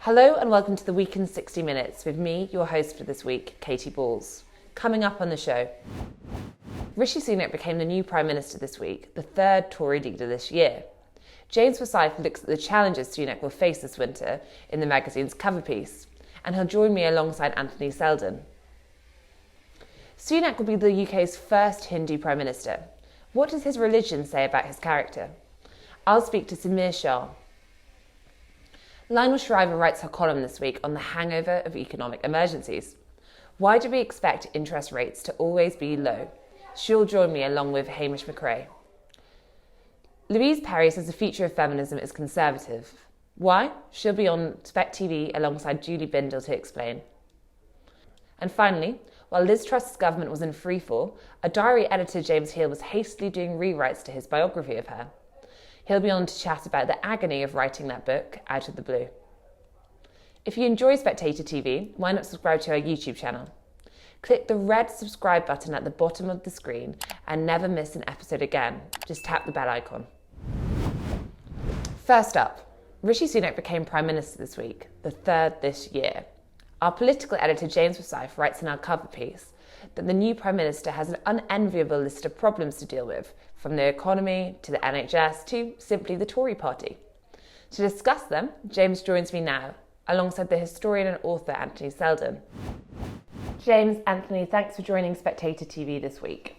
Hello and welcome to the Week in 60 Minutes with me, your host for this week, Katy Balls. Coming up on the show, Rishi Sunak became the new Prime Minister this week, the third Tory leader this year. James Forsyth looks at the challenges Sunak will face this winter in the magazine's cover piece, and he'll join me alongside Anthony Seldon. Sunak will be the UK's first Hindu Prime Minister. What does his religion say about his character? I'll speak to Samir Shah. Lionel Shriver writes her column this week on the hangover of economic emergencies. Why do we expect interest rates to always be low? She'll join me along with Hamish McRae. Louise Perry says the future of feminism is conservative. Why? She'll be on SpectatorTV alongside Julie Bindel to explain. And finally, while Liz Truss's government was in freefall, a diary editor, James Heale, was hastily doing rewrites to his biography of her. He'll be on to chat about the agony of writing that book out of the blue. If you enjoy Spectator TV, why not subscribe to our YouTube channel? Click the red subscribe button at the bottom of the screen and never miss an episode again. Just tap the bell icon. First up, Rishi Sunak became Prime Minister this week, the third this year. Our political editor James Forsyth writes in our cover piece that the new Prime Minister has an unenviable list of problems to deal with, from the economy to the NHS to simply the Tory party. To discuss them, James joins me now, alongside the historian and author Anthony Seldon. James, Anthony, thanks for joining Spectator TV this week.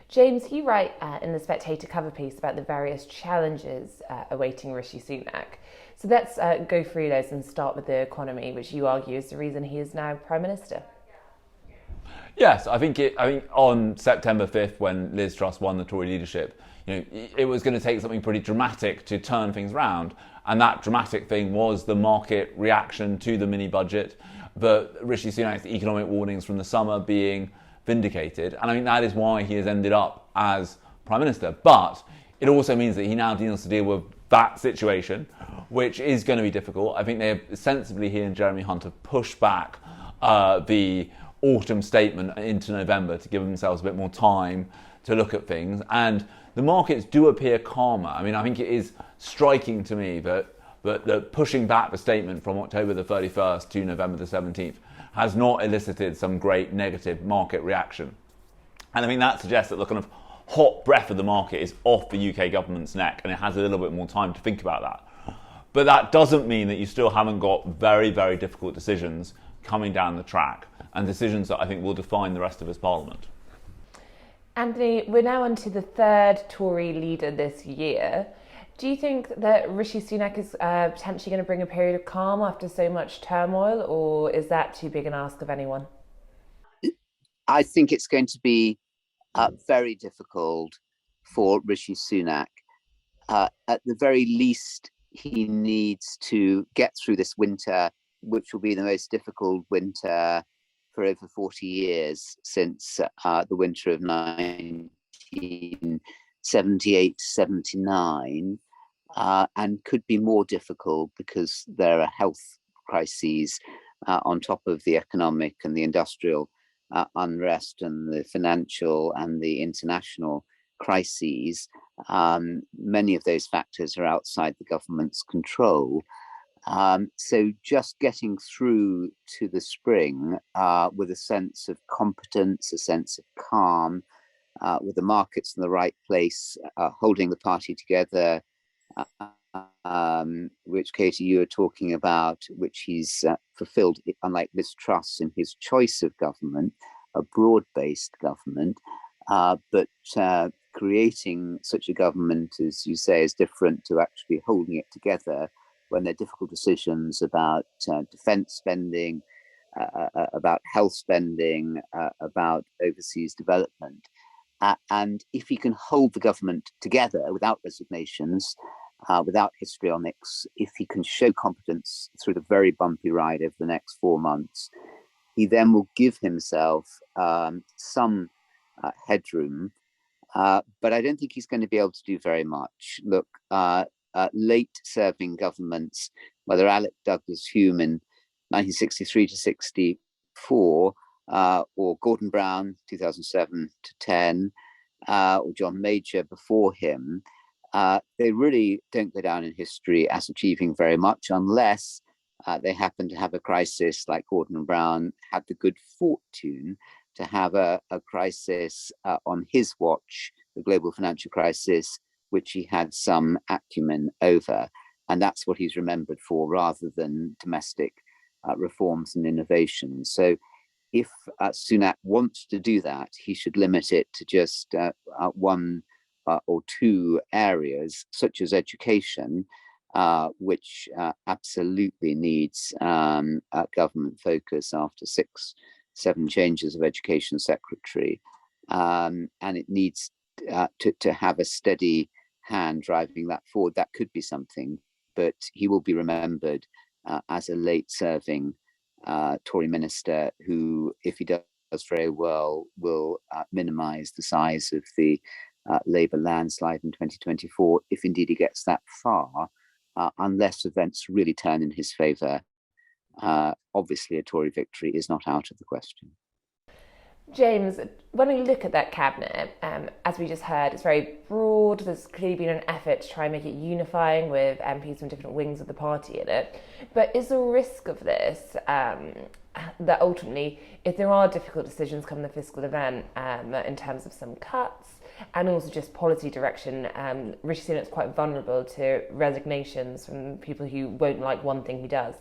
James, you write in the Spectator cover piece about the various challenges awaiting Rishi Sunak. So let's go through those and start with the economy, which you argue is the reason he is now Prime Minister. Yes, I think on September 5th, when Liz Truss won the Tory leadership, it was going to take something pretty dramatic to turn things round, and that dramatic thing was the market reaction to the mini budget, but Rishi Sunak's economic warnings from the summer being vindicated, and I think that is why he has ended up as Prime Minister. But it also means that he now needs to deal with that situation, which is going to be difficult. I think they have sensibly, he and Jeremy Hunt have pushed back the autumn statement into November to give themselves a bit more time to look at things, and the markets do appear calmer. I mean, I think it is striking to me that pushing back the statement from October the 31st to November the 17th has not elicited some great negative market reaction. And I think that suggests that the kind of hot breath of the market is off the UK government's neck, and it has a little bit more time to think about that. But that doesn't mean that you still haven't got very, very difficult decisions coming down the track, and decisions that I think will define the rest of his parliament. Anthony, we're now on to the third Tory leader this year. Do you think that Rishi Sunak is potentially going to bring a period of calm after so much turmoil, or is that too big an ask of anyone? I think it's going to be very difficult for Rishi Sunak. At the very least, he needs to get through this winter, which will be the most difficult winter for over 40 years since the winter of 1978-79, and could be more difficult because there are health crises on top of the economic and the industrial unrest and the financial and the international crises. Many of those factors are outside the government's control. So just getting through to the spring with a sense of competence, a sense of calm, with the markets in the right place, holding the party together, which, Katy, you were talking about, which he's fulfilled, unlike Liz Truss, in his choice of government, a broad-based government, but creating such a government, as you say, is different to actually holding it together when there are difficult decisions about defence spending, about health spending, about overseas development. And if he can hold the government together without resignations, without histrionics, if he can show competence through the very bumpy ride over the next 4 months, he then will give himself some headroom. But I don't think he's going to be able to do very much. Look, late-serving governments, whether Alec Douglas-Home in 1963 to 64, or Gordon Brown, 2007 to 10, or John Major before him, they really don't go down in history as achieving very much unless they happened to have a crisis like Gordon Brown had the good fortune to have a crisis on his watch, the global financial crisis, which he had some acumen over. And that's what he's remembered for rather than domestic reforms and innovations. So if Sunak wants to do that, he should limit it to just one or two areas, such as education, which absolutely needs government focus after 6-7 changes of education secretary. And it needs to have a steady hand driving that forward. That could be something, but he will be remembered as a late-serving Tory minister who, if he does very well, will minimise the size of the Labour landslide in 2024, if indeed he gets that far, unless events really turn in his favour. Obviously, a Tory victory is not out of the question. James, when we look at that cabinet, as we just heard, it's very broad. There's clearly been an effort to try and make it unifying with MPs from different wings of the party in it. But is the risk of this that ultimately, if there are difficult decisions come the fiscal event in terms of some cuts and also just policy direction, Rishi Sunak's quite vulnerable to resignations from people who won't like one thing he does?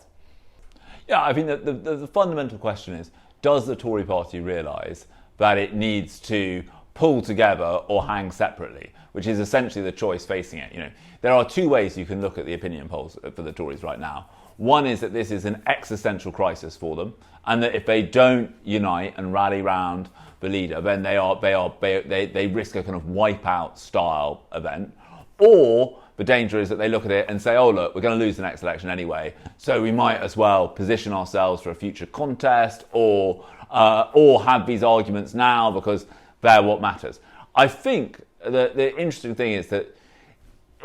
Yeah, I think that the fundamental question is, does the Tory party realise that it needs to pull together or hang separately, which is essentially the choice facing it? You know, there are two ways you can look at the opinion polls for the Tories right now. One is that this is an existential crisis for them, and that if they don't unite and rally round the leader, then they risk a kind of wipeout style event. Or the danger is that they look at it and say, oh, look, we're going to lose the next election anyway, so we might as well position ourselves for a future contest or have these arguments now because they're what matters. I think the interesting thing is that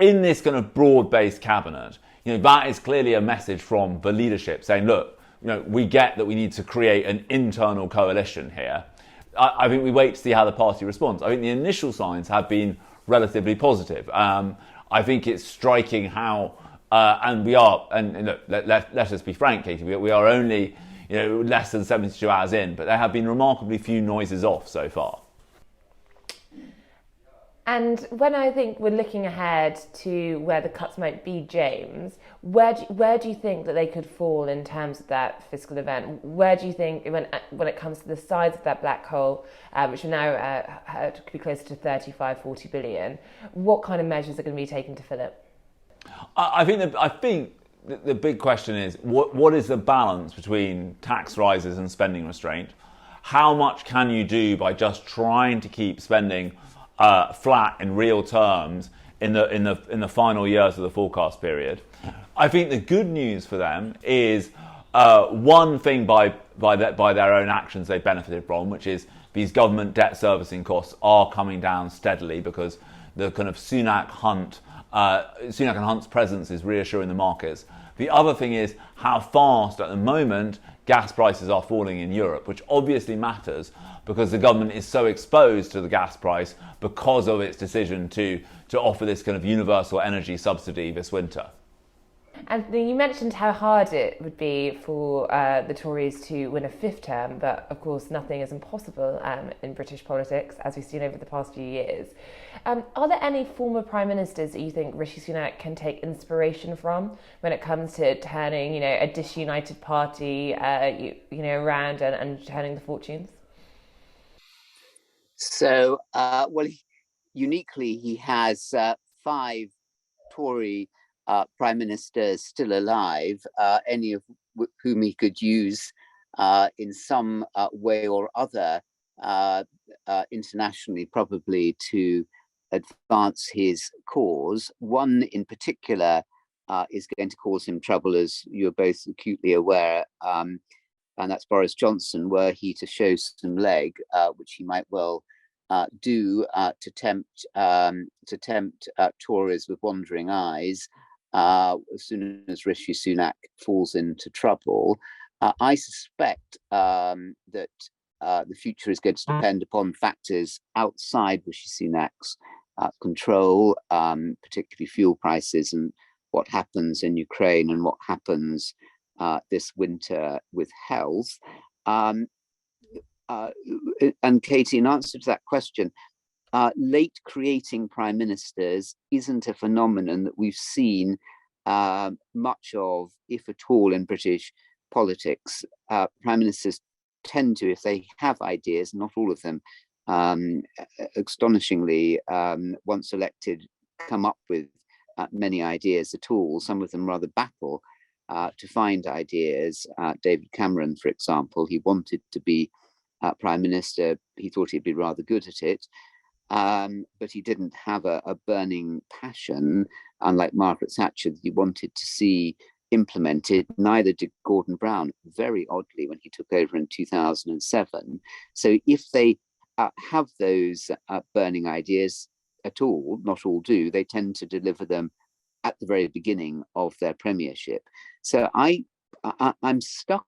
in this kind of broad-based cabinet, you know, that is clearly a message from the leadership saying, look, you know, we get that we need to create an internal coalition here. I think we wait to see how the party responds. I think the initial signs have been relatively positive. I think it's striking how, and we are, and look, let us be frank, Katy, we are only, you know, less than 72 hours in, but there have been remarkably few noises off so far. And when I think we're looking ahead to where the cuts might be, James, where do you think that they could fall in terms of that fiscal event? Where do you think, when it comes to the size of that black hole, which are now could be closer to 35-40 billion, what kind of measures are going to be taken to fill it? I think the big question is, what is the balance between tax rises and spending restraint? How much can you do by just trying to keep spending flat in real terms in the final years of the forecast period? I think the good news for them is one thing by their own actions they benefited from, which is these government debt servicing costs are coming down steadily because the kind of Sunak and Hunt's presence is reassuring the markets. The other thing is how fast at the moment gas prices are falling in Europe, which obviously matters because the government is so exposed to the gas price because of its decision to offer this kind of universal energy subsidy this winter. Anthony, you mentioned how hard it would be for the Tories to win a fifth term, but of course nothing is impossible in British politics, as we've seen over the past few years. Are there any former prime ministers that you think Rishi Sunak can take inspiration from when it comes to turning, you know, a disunited party, around and turning the fortunes? So, uniquely, he has 5 Tory prime ministers still alive, any of whom he could use in some way or other internationally, probably to advance his cause. One in particular is going to cause him trouble, as you're both acutely aware, and that's Boris Johnson, were he to show some leg, which he might well do to tempt Tories with wandering eyes. As soon as Rishi Sunak falls into trouble, I suspect that the future is going to depend upon factors outside Rishi Sunak's control, particularly fuel prices and what happens in Ukraine and what happens this winter with health. And Katy, in answer to that question, late creating prime ministers isn't a phenomenon that we've seen much of, if at all, in British politics. Prime ministers tend to, if they have ideas, not all of them, astonishingly, once elected, come up with many ideas at all. Some of them rather battle to find ideas. David Cameron, for example, he wanted to be prime minister. He thought he'd be rather good at it. But he didn't have a burning passion, unlike Margaret Thatcher, that he wanted to see implemented. Neither did Gordon Brown, very oddly, when he took over in 2007. So if they have those burning ideas at all, not all do, they tend to deliver them at the very beginning of their premiership. So I'm stuck,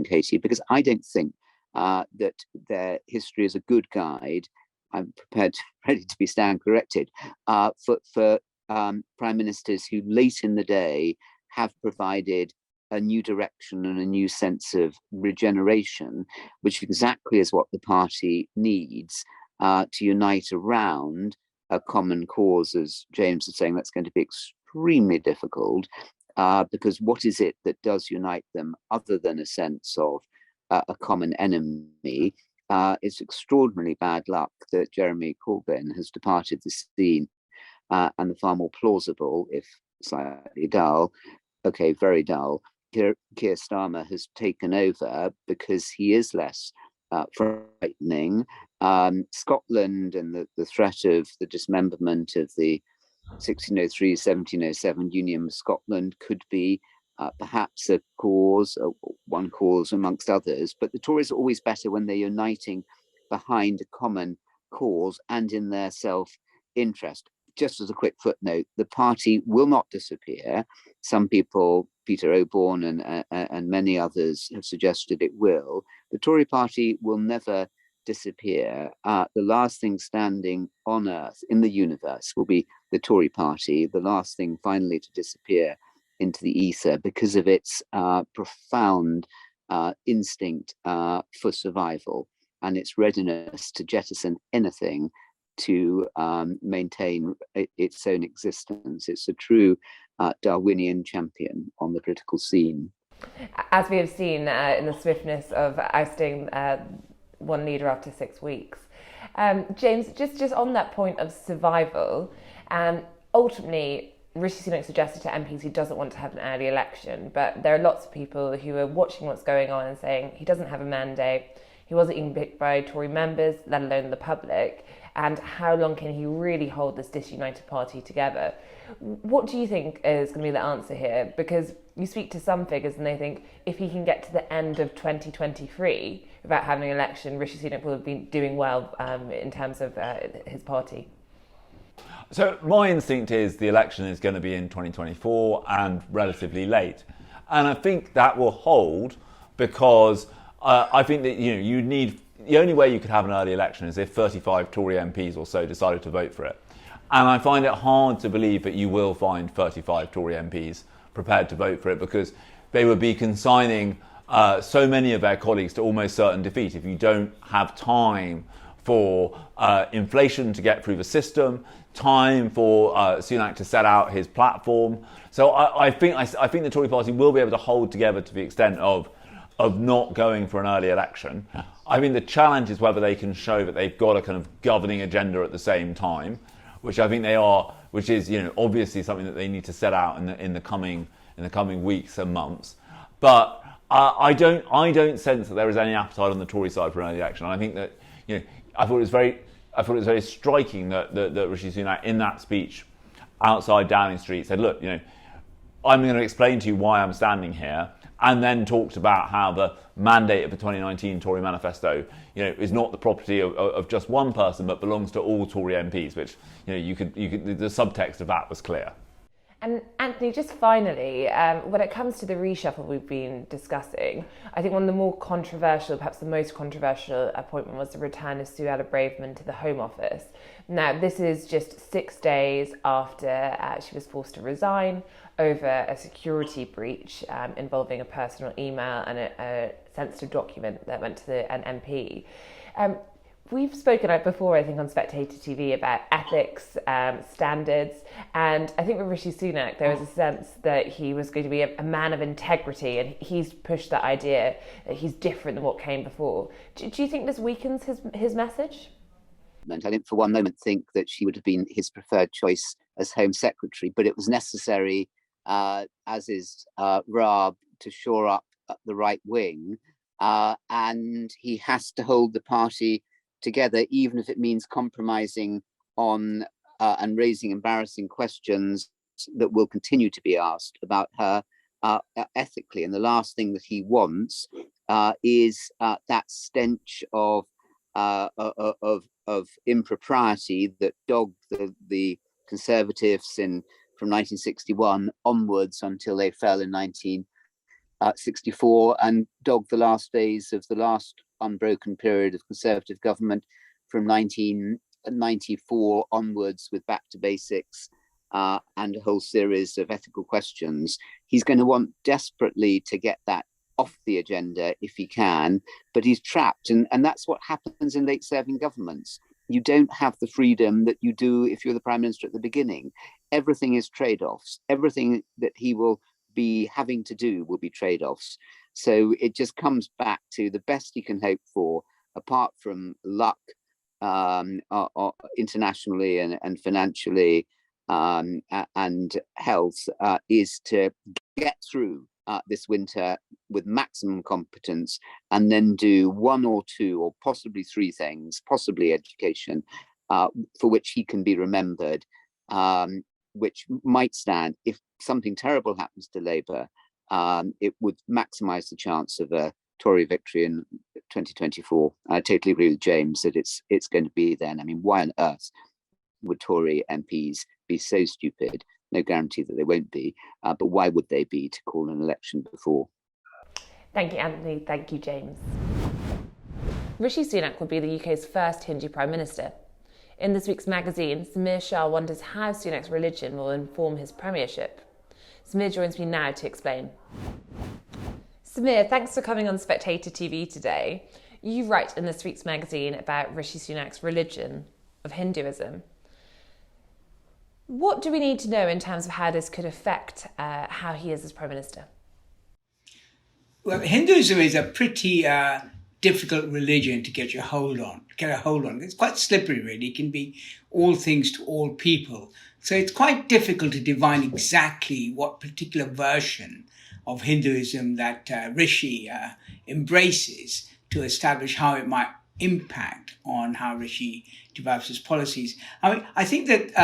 Katy, because I don't think that their history is a good guide. I'm ready to be stand corrected, for prime ministers who late in the day have provided a new direction and a new sense of regeneration, which exactly is what the party needs to unite around a common cause. As James is saying, that's going to be extremely difficult, because what is it that does unite them other than a sense of a common enemy? It's extraordinarily bad luck that Jeremy Corbyn has departed the scene, and the far more plausible, if slightly dull, very dull, Keir Starmer has taken over because he is less frightening. Scotland and the threat of the dismemberment of the 1603-1707 Union with Scotland could be perhaps a cause, one cause amongst others, but the Tories are always better when they're uniting behind a common cause and in their self-interest. Just as a quick footnote, the party will not disappear. Some people, Peter Oborne and many others, have suggested it will. The Tory party will never disappear. The last thing standing on earth, in the universe, will be the Tory party, the last thing finally to disappear into the ether because of its profound instinct for survival and its readiness to jettison anything to maintain its own existence. It's a true Darwinian champion on the political scene. As we have seen in the swiftness of ousting one leader after 6 weeks. James, just on that point of survival, ultimately, Rishi Sunak suggested to MPs he doesn't want to have an early election, but there are lots of people who are watching what's going on and saying he doesn't have a mandate, he wasn't even picked by Tory members, let alone the public, and how long can he really hold this disunited party together? What do you think is going to be the answer here? Because you speak to some figures and they think if he can get to the end of 2023 without having an election, Rishi Sunak will have been doing well in terms of his party. So my instinct is the election is going to be in 2024 and relatively late. And I think that will hold because I think that you need, the only way you could have an early election is if 35 Tory MPs or so decided to vote for it. And I find it hard to believe that you will find 35 Tory MPs prepared to vote for it because they would be consigning so many of their colleagues to almost certain defeat if you don't have time for inflation to get through the system, time for Sunak to set out his platform. So I think the Tory party will be able to hold together to the extent of not going for an early election. I mean, the challenge is whether they can show that they've got a kind of governing agenda at the same time, which I think they are, which is obviously something that they need to set out in the coming weeks and months. But I don't sense that there is any appetite on the Tory side for an early election. And I think that I thought it was very striking that Rishi Sunak in that speech outside Downing Street said, look, I'm going to explain to you why I'm standing here, and then talked about how the mandate of the 2019 Tory manifesto, is not the property of just one person, but belongs to all Tory MPs, which, the subtext of that was clear. And Anthony, just finally, when it comes to the reshuffle we've been discussing, I think one of the more controversial, perhaps the most controversial appointment was the return of Suella Braverman to the Home Office. Now, this is just 6 days after she was forced to resign over a security breach involving a personal email and a sensitive document that went to an MP. We've spoken before, I think, on Spectator TV about ethics, standards, and I think with Rishi Sunak, there was a sense that he was going to be a man of integrity, and he's pushed that idea that he's different than what came before. Do you think this weakens his message? I didn't for one moment think that she would have been his preferred choice as Home Secretary, but it was necessary, as is Raab, to shore up the right wing, and he has to hold the party together, even if it means compromising on and raising embarrassing questions that will continue to be asked about her ethically. And the last thing that he wants is that stench of impropriety that dogged the Conservatives from 1961 onwards until they fell in 1964 and dogged the last days of the last unbroken period of Conservative government from 1994 onwards, with back to basics and a whole series of ethical questions. He's going to want desperately to get that off the agenda if he can, but he's trapped. And that's what happens in late serving governments. You don't have the freedom that you do if you're the Prime Minister at the beginning. Everything is trade-offs. Everything that he will be having to do will be trade-offs. So it just comes back to the best he can hope for, apart from luck internationally and financially and health, is to get through this winter with maximum competence and then do one or two or possibly three things, possibly education, for which he can be remembered, which might stand if something terrible happens to Labour. It would maximise the chance of a Tory victory in 2024. I totally agree with James that it's going to be then. I mean, why on earth would Tory MPs be so stupid? No guarantee that they won't be, but why would they be to call an election before? Thank you, Anthony. Thank you, James. Rishi Sunak will be the UK's first Hindu Prime Minister. In this week's magazine, Samir Shah wonders how Sunak's religion will inform his premiership. Samir joins me now to explain. Samir, thanks for coming on Spectator TV today. You write in this week's magazine about Rishi Sunak's religion of Hinduism. What do we need to know in terms of how this could affect how he is as Prime Minister? Well, Hinduism is a pretty difficult religion to get a hold on. It's quite slippery, really. It can be all things to all people. So it's quite difficult to define exactly what particular version of Hinduism that Rishi embraces to establish how it might impact on how Rishi develops his policies. I mean, I think that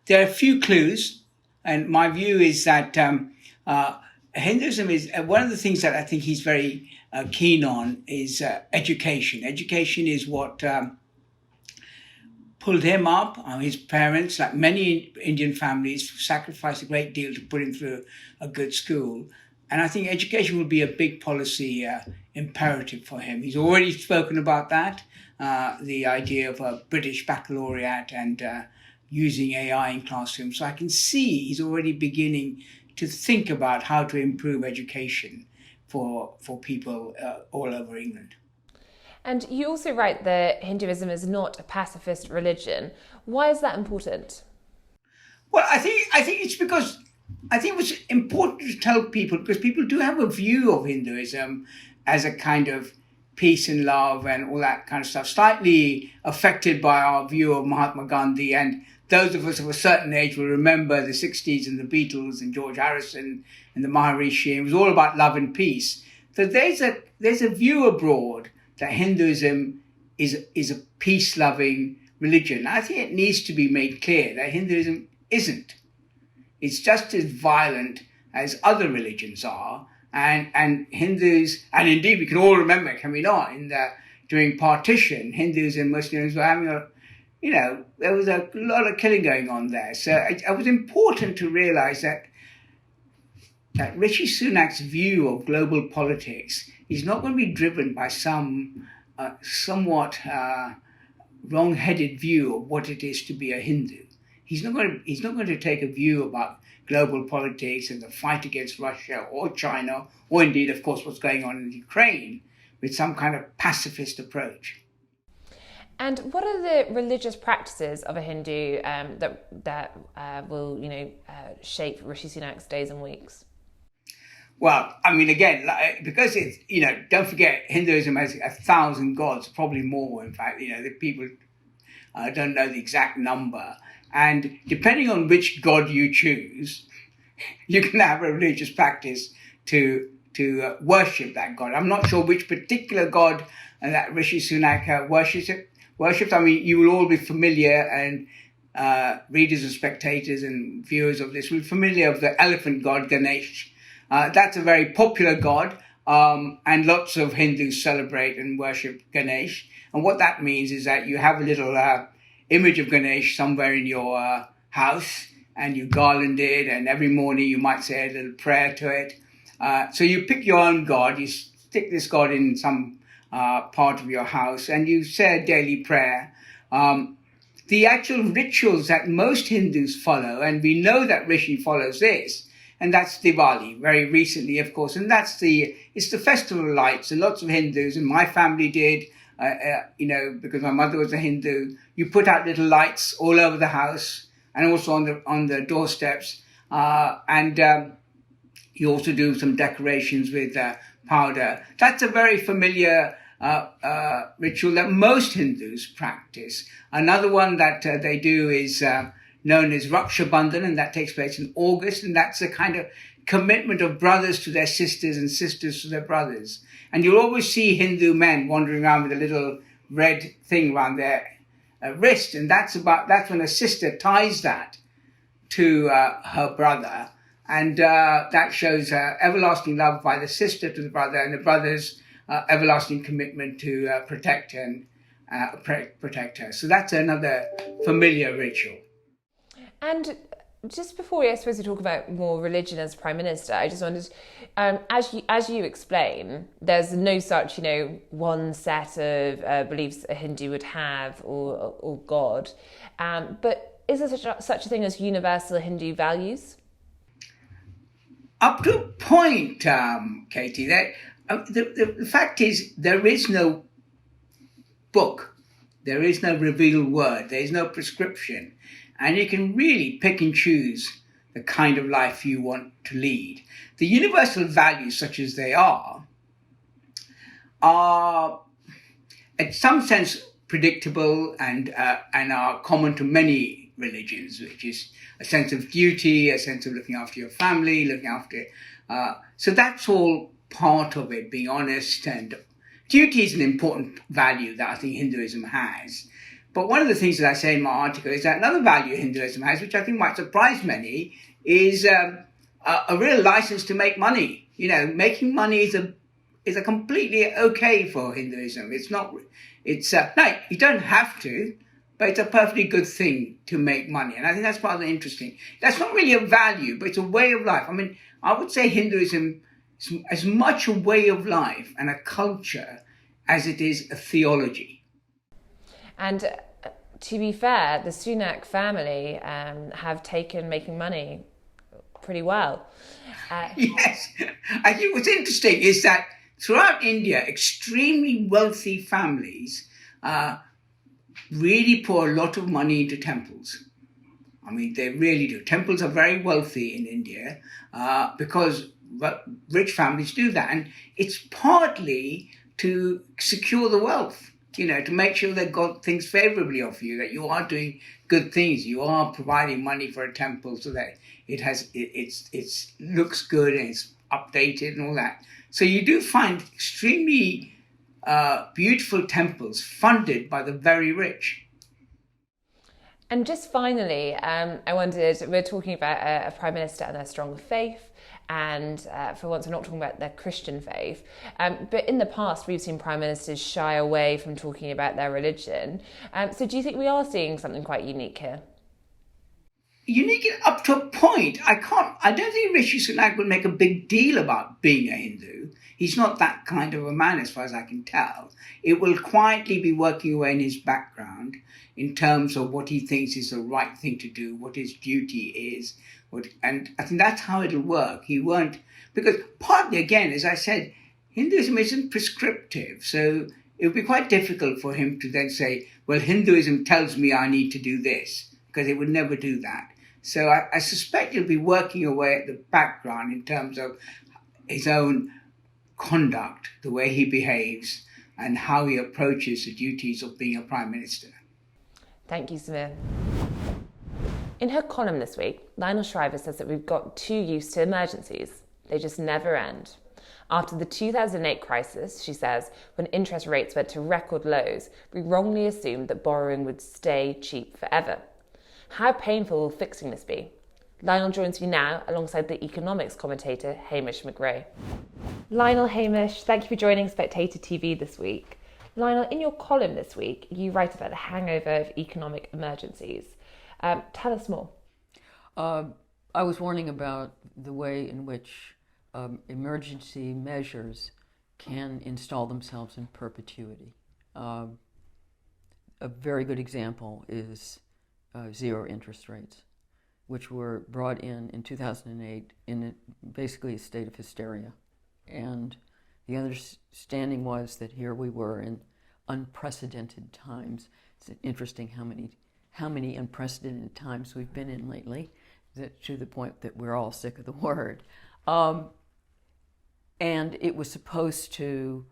there are a few clues, and my view is that Hinduism is one of the things that I think he's very keen on is education. Education is what pulled him up. His parents, like many Indian families, sacrificed a great deal to put him through a good school. And I think education will be a big policy imperative for him. He's already spoken about that, the idea of a British baccalaureate and using AI in classrooms. So I can see he's already beginning to think about how to improve education for people all over England. And you also write that Hinduism is not a pacifist religion. Why is that important? Well, I think it's because I think it was important to tell people, because people do have a view of Hinduism as a kind of peace and love and all that kind of stuff, slightly affected by our view of Mahatma Gandhi. And those of us of a certain age will remember the 60s and the Beatles and George Harrison and the Maharishi. It was all about love and peace. So there's a view abroad that Hinduism is a peace-loving religion. I think it needs to be made clear that Hinduism isn't. It's just as violent as other religions are. And Hindus, and indeed we can all remember, can we not, during partition, Hindus and Muslims were having there was a lot of killing going on there. So it was important to realize that Rishi Sunak's view of global politics is not going to be driven by some somewhat wrong-headed view of what it is to be a Hindu. He's not going to take a view about global politics and the fight against Russia or China, or indeed, of course, what's going on in Ukraine, with some kind of pacifist approach. And what are the religious practices of a Hindu that will shape Rishi Sunak's days and weeks? Well, I mean, again, because it's, don't forget, Hinduism has 1,000 gods, probably more, in fact. The people don't know the exact number. And depending on which god you choose, you can have a religious practice to worship that god. I'm not sure which particular god that Rishi Sunak worships. I mean, you will all be familiar, and readers and spectators and viewers of this will be familiar with the elephant god Ganesh. That's a very popular god, and lots of Hindus celebrate and worship Ganesh. And what that means is that you have a little image of Ganesh somewhere in your house, and you garland it, and every morning you might say a little prayer to it. So you pick your own god, you stick this god in some part of your house, and you say a daily prayer. The actual rituals that most Hindus follow, and we know that Rishi follows this, and that's Diwali, very recently, of course. And it's the festival of lights. And lots of Hindus, and my family did, because my mother was a Hindu. You put out little lights all over the house and also on the doorsteps. And you also do some decorations with powder. That's a very familiar ritual that most Hindus practice. Another one that they do is known as Raksha Bandhan, and that takes place in August, and that's a kind of commitment of brothers to their sisters and sisters to their brothers. And you'll always see Hindu men wandering around with a little red thing around their wrist, and that's when a sister ties that to her brother, and that shows everlasting love by the sister to the brother, and the brother's everlasting commitment to protect her. So that's another familiar ritual. And just before I suppose we talk about more religion as Prime Minister, I just wondered, as you explain, there's no such one set of beliefs a Hindu would have or God, but is there such a thing as universal Hindu values? Up to a point, Katie. That the fact is there is no book, there is no revealed word, there is no prescription. And you can really pick and choose the kind of life you want to lead. The universal values, such as they are in some sense predictable and are common to many religions, which is a sense of duty, a sense of looking after your family, so that's all part of it, being honest. And duty is an important value that I think Hinduism has. But one of the things that I say in my article is that another value Hinduism has, which I think might surprise many, is a real license to make money. Making money is a completely okay for Hinduism. No, you don't have to, but it's a perfectly good thing to make money. And I think that's rather interesting. That's not really a value, but it's a way of life. I mean, I would say Hinduism is as much a way of life and a culture as it is a theology. And to be fair, the Sunak family have taken making money pretty well. Yes. I think what's interesting is that throughout India, extremely wealthy families really pour a lot of money into temples. I mean, they really do. Temples are very wealthy in India because rich families do that. And it's partly to secure the wealth. To make sure that God thinks favorably of you, that you are doing good things, you are providing money for a temple so that it looks good and it's updated and all that. So you do find extremely beautiful temples funded by the very rich. And just finally, I wondered, we're talking about a Prime Minister and their strong faith, and for once we're not talking about their Christian faith, but in the past we've seen Prime Ministers shy away from talking about their religion. So do you think we are seeing something quite unique here? Unique up to a point. I don't think Rishi Sunak will make a big deal about being a Hindu. He's not that kind of a man as far as I can tell. It will quietly be working away in his background in terms of what he thinks is the right thing to do, what his duty is. And I think that's how it'll work. He won't, because partly, again, as I said, Hinduism isn't prescriptive. So it would be quite difficult for him to then say, well, Hinduism tells me I need to do this, because it would never do that. So I suspect he'll be working away at the background in terms of his own conduct, the way he behaves, and how he approaches the duties of being a Prime Minister. Thank you, Samir. In her column this week, Lionel Shriver says that we've got too used to emergencies. They just never end. After the 2008 crisis, she says, when interest rates went to record lows, we wrongly assumed that borrowing would stay cheap forever. How painful will fixing this be? Lionel joins me now alongside the economics commentator Hamish McRae. Lionel, Hamish, thank you for joining Spectator TV this week. Lionel, in your column this week, you write about the hangover of economic emergencies. Tell us more. I was warning about the way in which emergency measures can install themselves in perpetuity. A very good example is zero interest rates, which were brought in 2008 in basically a state of hysteria. And the understanding was that here we were in unprecedented times. It's interesting how many unprecedented times we've been in lately, to the point that we're all sick of the word. And it was supposed to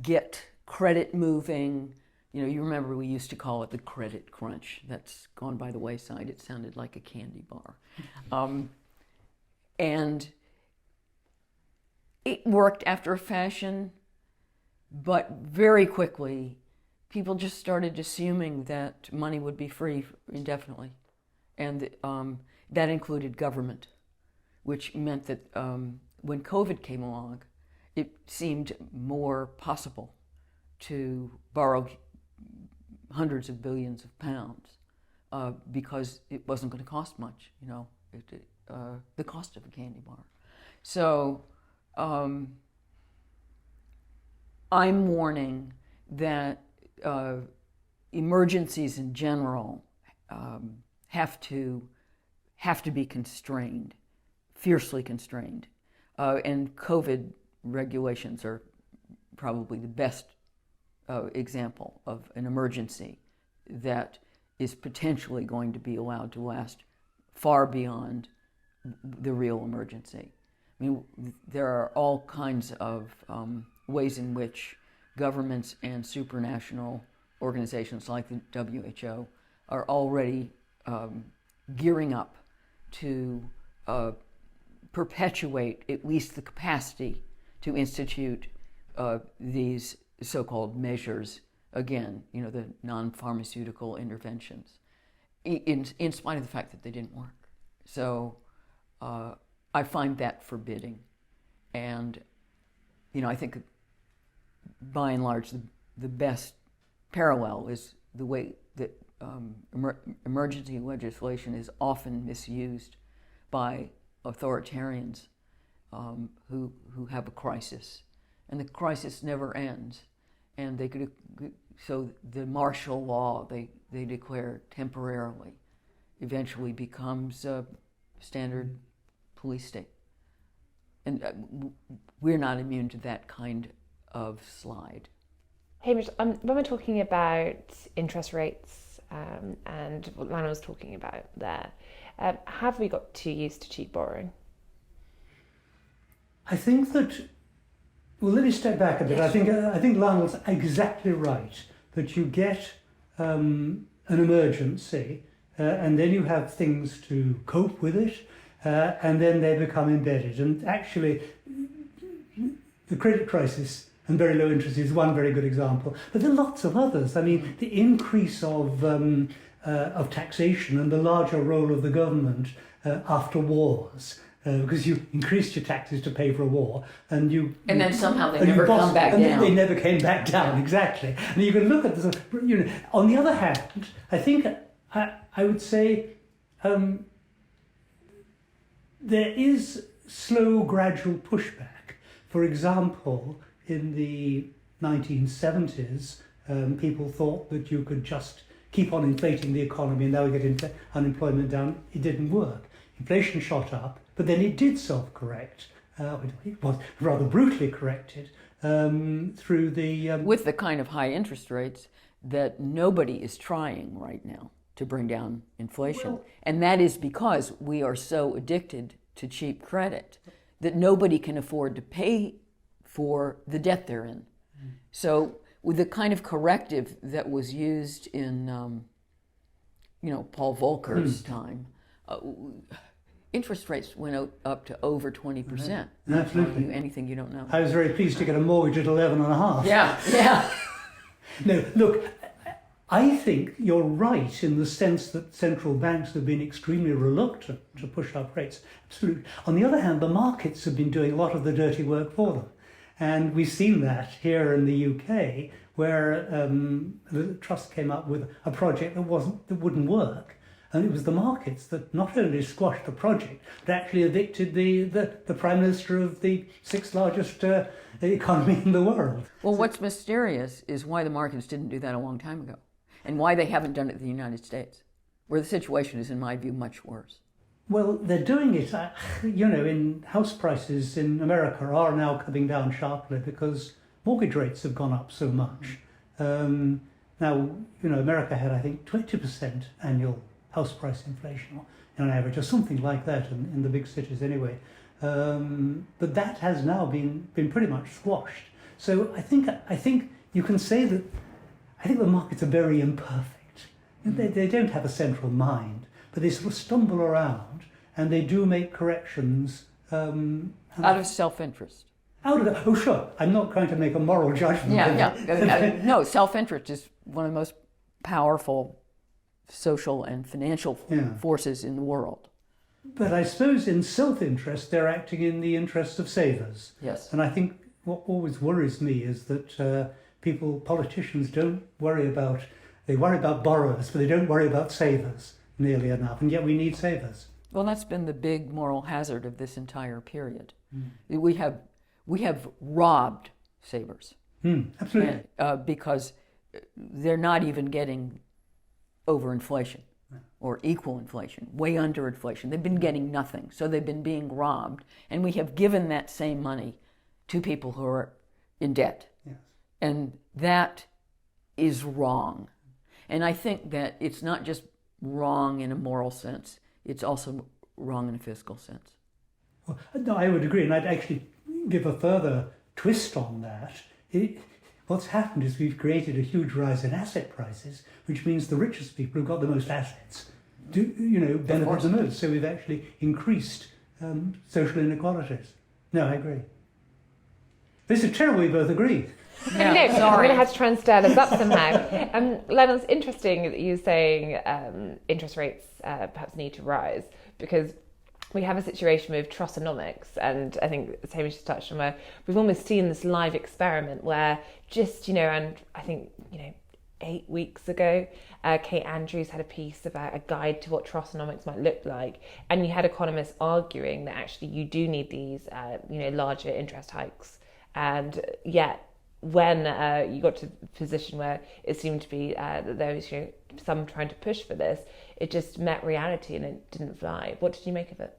get credit moving. You know, you remember we used to call it the credit crunch. That's gone by the wayside. It sounded like a candy bar. And it worked after a fashion, but very quickly, people just started assuming that money would be free indefinitely. And that included government, which meant that when COVID came along, it seemed more possible to borrow hundreds of billions of pounds because it wasn't going to cost much, you know, the cost of a candy bar. So I'm warning that emergencies in general have to be constrained, fiercely constrained. And COVID regulations are probably the best example of an emergency that is potentially going to be allowed to last far beyond the real emergency. I mean, there are all kinds of ways in which governments and supranational organizations like the WHO are already gearing up to perpetuate at least the capacity to institute these so-called measures, again, you know, the non-pharmaceutical interventions, in spite of the fact that they didn't work. So I find that forbidding. And, you know, I think by and large the best parallel is the way that emergency legislation is often misused by authoritarians who have a crisis, and the crisis never ends. And they could, so the martial law they declare temporarily eventually becomes a standard police state, and we're not immune to that kind of slide. Hamish, when we're talking about interest rates and what Lionel was talking about there, have we got too used to cheap borrowing? I think that, well, let me step back a bit. Yes. I think Lionel's exactly right, that you get an emergency and then you have things to cope with it, and then they become embedded. And actually, the credit crisis and very low interest is one very good example. But there are lots of others. I mean, the increase of taxation and the larger role of the government after wars. Because you increased your taxes to pay for a war, and then somehow they never come back down. They never came back down, exactly. And you can look at this. On the other hand, I think I would say there is slow, gradual pushback. For example, in the 1970s, people thought that you could just keep on inflating the economy and that would get unemployment down. It didn't work. Inflation shot up, but then it did self-correct. It was rather brutally corrected through the... With the kind of high interest rates that nobody is trying right now to bring down inflation. And that is because we are so addicted to cheap credit that nobody can afford to pay for the debt they're in. So with the kind of corrective that was used in, Paul Volcker's time, interest rates went up to over 20%. Absolutely. Anything you don't know. I was very pleased to get a mortgage at 11.5. Yeah. No, look, I think you're right in the sense that central banks have been extremely reluctant to push up rates. Absolutely. On the other hand, the markets have been doing a lot of the dirty work for them. And we've seen that here in the UK, where the Truss came up with a project that wouldn't work. And it was the markets that not only squashed the project, but actually evicted the Prime Minister of the sixth largest economy in the world. Well, what's mysterious is why the markets didn't do that a long time ago, and why they haven't done it in the United States, where the situation is, in my view, much worse. Well, they're doing it, in house prices in America are now coming down sharply because mortgage rates have gone up so much. Now, America had, I think, 20% annual house price inflation on average, or something like that in the big cities anyway. But that has now been pretty much squashed. So I think you can say that I think the markets are very imperfect. They don't have a central mind, but they sort of stumble around and they do make corrections out of self-interest. Oh, sure. I'm not trying to make a moral judgment. Yeah. No, self-interest is one of the most powerful social and financial forces in the world. But I suppose in self-interest, they're acting in the interests of savers. Yes. And I think what always worries me is that politicians worry about borrowers, but they don't worry about savers nearly enough, and yet we need savers. Well, that's been the big moral hazard of this entire period. We have robbed savers. Absolutely. Because they're not even getting over inflation or equal inflation, way under inflation. They've been getting nothing, so they've been being robbed, and we have given that same money to people who are in debt. Yes. And that is wrong. And I think that it's not just wrong in a moral sense, it's also wrong in a fiscal sense. Well, no, I would agree, and I'd actually give a further twist on that. What's happened is we've created a huge rise in asset prices, which means the richest people who've got the most assets benefit the most. So we've actually increased social inequalities. No, I agree. This is terrible, we both agree. Yeah, I'm going to have to try and stir this up somehow. Lionel, it's interesting that you're saying interest rates perhaps need to rise, because we have a situation with Trussonomics, and I think as Hamish has touched on, where we've almost seen this live experiment where and I think 8 weeks ago, Kate Andrews had a piece about a guide to what Trussonomics might look like, and you had economists arguing that actually you do need these larger interest hikes, and yet when you got to the position where it seemed to be that there was some trying to push for this, it just met reality and it didn't fly. What did you make of it?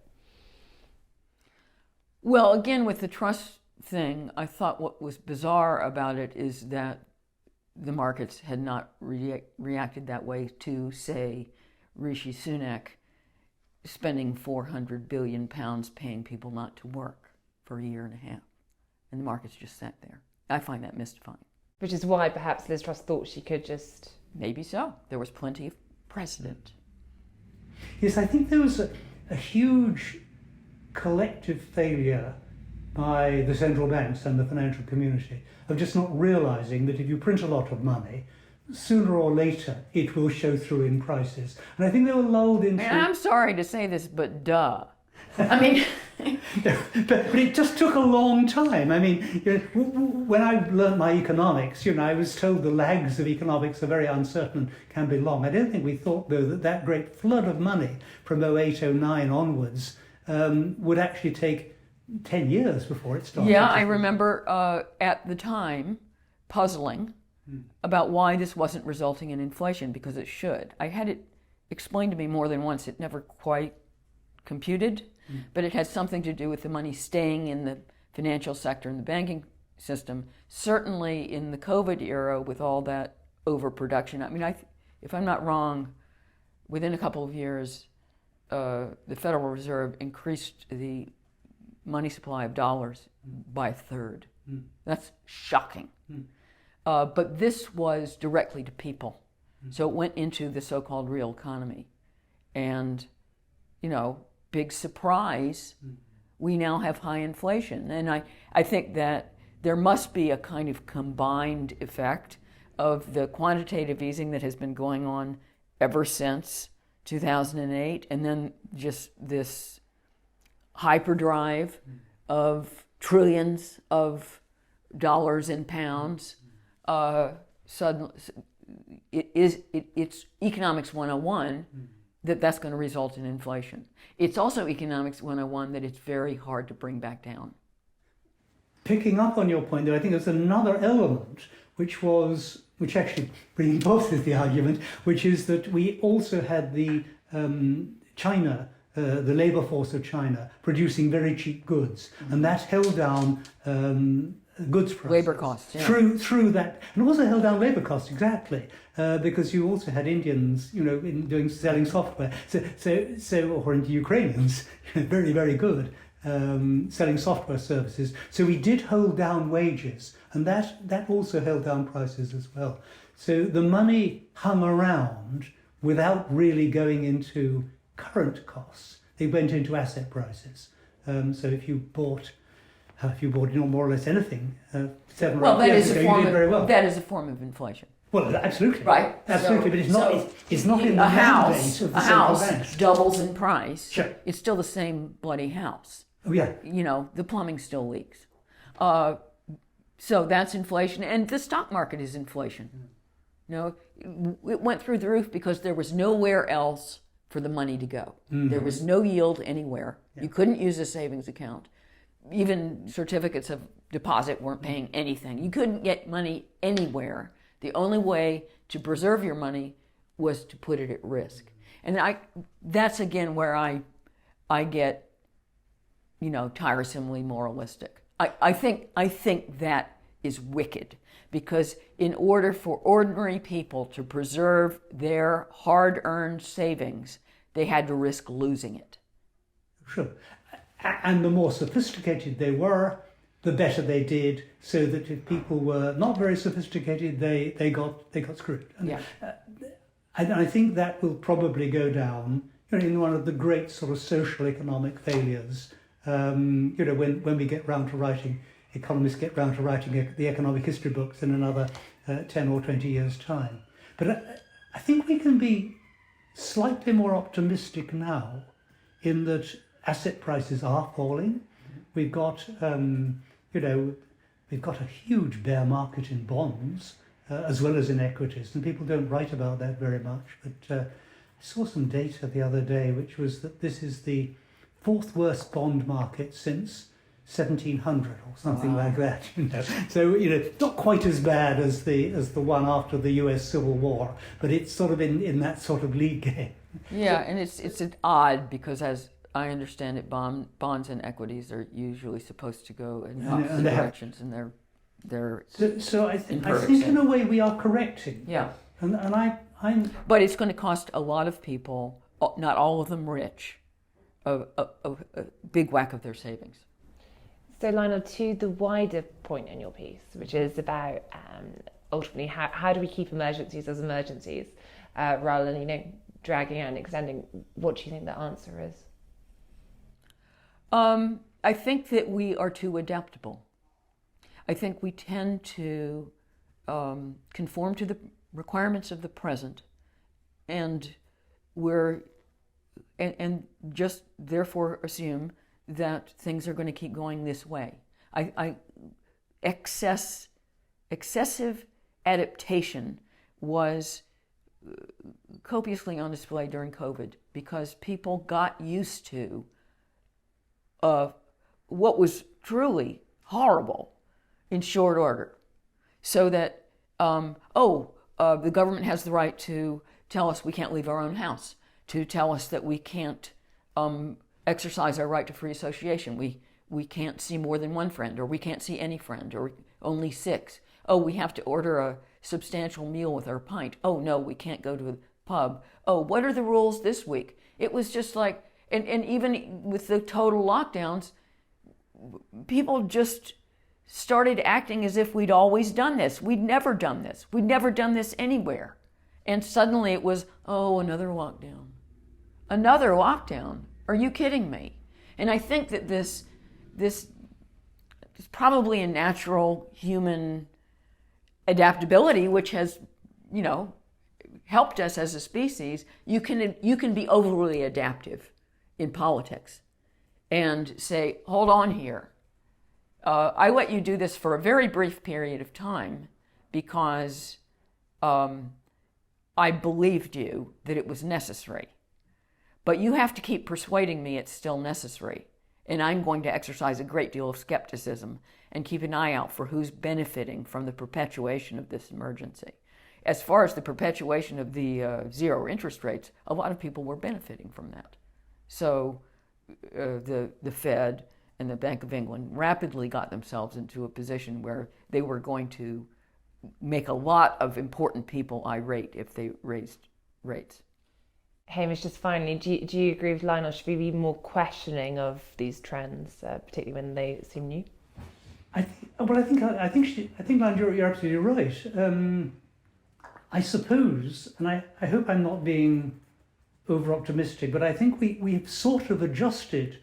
Well, again, with the Truss thing, I thought what was bizarre about it is that the markets had not reacted that way to, say, Rishi Sunak spending £400 billion paying people not to work for a year and a half. And the markets just sat there. I find that mystifying. Which is why perhaps Liz Truss thought she could just... Maybe so. There was plenty of precedent. Yes, I think there was a huge collective failure by the central banks and the financial community of just not realizing that if you print a lot of money, sooner or later it will show through in prices. And I think they were lulled into... And I'm sorry to say this, but duh. I mean... but it just took a long time. I mean, when I learned my economics, I was told the lags of economics are very uncertain, can be long. I don't think we thought, though, that great flood of money from 08, 09 onwards would actually take 10 years before it started. Yeah, I remember at the time puzzling about why this wasn't resulting in inflation, because it should. I had it explained to me more than once. It never quite computed, but it has something to do with the money staying in the financial sector and the banking system. Certainly in the COVID era, with all that overproduction. I mean, if I'm not wrong, within a couple of years, the Federal Reserve increased the money supply of dollars by a third. That's shocking. But this was directly to people. So it went into the so-called real economy. And, big surprise, we now have high inflation. And I think that there must be a kind of combined effect of the quantitative easing that has been going on ever since 2008, and then just this hyperdrive of trillions of dollars and pounds. Suddenly, it's economics 101 that's going to result in inflation. It's also economics 101 that it's very hard to bring back down. Picking up on your point, though, I think there's another element which actually reinforces the argument, which is that we also had the China, the labour force of China, producing very cheap goods, and that held down goods prices. Labour costs, yeah. Through that, and also held down labour costs, exactly, because you also had Indians, selling software, or into Ukrainians, very, very good, selling software services. So we did hold down wages, and that also held down prices as well. So the money hung around without really going into current costs. They went into asset prices. So if you bought more or less anything 7 or 8 years ago, you did very well. That is a form of inflation. Well, absolutely. Right. Absolutely, but it's not in the mandate of the central banks. Doubles in price. Sure. It's still the same bloody house. Oh, yeah. The plumbing still leaks. So that's inflation, and the stock market is inflation. It went through the roof because there was nowhere else for the money to go. There was no yield anywhere. Yeah. You couldn't use a savings account. Even certificates of deposit weren't paying anything. You couldn't get money anywhere. The only way to preserve your money was to put it at risk. And that's again where I get, tiresomely moralistic. I think that is wicked, because in order for ordinary people to preserve their hard-earned savings, they had to risk losing it. Sure. And the more sophisticated they were, the better they did, so that if people were not very sophisticated, they got screwed. And, yeah. I think that will probably go down in one of the great sort of social economic failures. When we get round to writing, economists get round to writing the economic history books in another 10 or 20 years' time. But I think we can be slightly more optimistic now, in that asset prices are falling. We've got, we've got a huge bear market in bonds, as well as in equities, and people don't write about that very much. But I saw some data the other day, which was that this is the 4th worst bond market since 1700 or something like that. So not quite as bad as the one after the U.S. Civil War, but it's sort of in that sort of league game. Yeah, and it's odd because, as I understand it, bonds and equities are usually supposed to go in opposite directions, and they're so I think in a way we are correcting. Yeah, and I'm. But it's going to cost a lot of people, not all of them rich, a big whack of their savings. So Lionel, to the wider point in your piece, which is about ultimately how do we keep emergencies as emergencies, rather than dragging out and extending, what do you think the answer is? I I think that we are too adaptable. I think we tend to conform to the requirements of the present, and and just therefore assume that things are going to keep going this way. Excessive adaptation was copiously on display during COVID because people got used to what was truly horrible in short order. So that, the government has the right to tell us we can't leave our own house, to tell us that we can't exercise our right to free association. We can't see more than one friend, or we can't see any friend, or only 6. Oh, we have to order a substantial meal with our pint. Oh, no, we can't go to a pub. Oh, what are the rules this week? It was just like, and even with the total lockdowns, people just started acting as if we'd always done this. We'd never done this. We'd never done this anywhere. And suddenly it was, oh, another lockdown. Another lockdown? Are you kidding me? And I think that this is probably a natural human adaptability, which has, helped us as a species. You can be overly adaptive in politics and say, hold on here. I let you do this for a very brief period of time because I believed you that it was necessary. But you have to keep persuading me it's still necessary. And I'm going to exercise a great deal of skepticism and keep an eye out for who's benefiting from the perpetuation of this emergency. As far as the perpetuation of the zero interest rates, a lot of people were benefiting from that. So the Fed and the Bank of England rapidly got themselves into a position where they were going to make a lot of important people irate if they raised rates. Hamish, just finally, do you agree with Lionel? Should we be more questioning of these trends, particularly when they seem new? I think, Lionel, you're absolutely right. I suppose, and I hope I'm not being over-optimistic, but I think we've sort of adjusted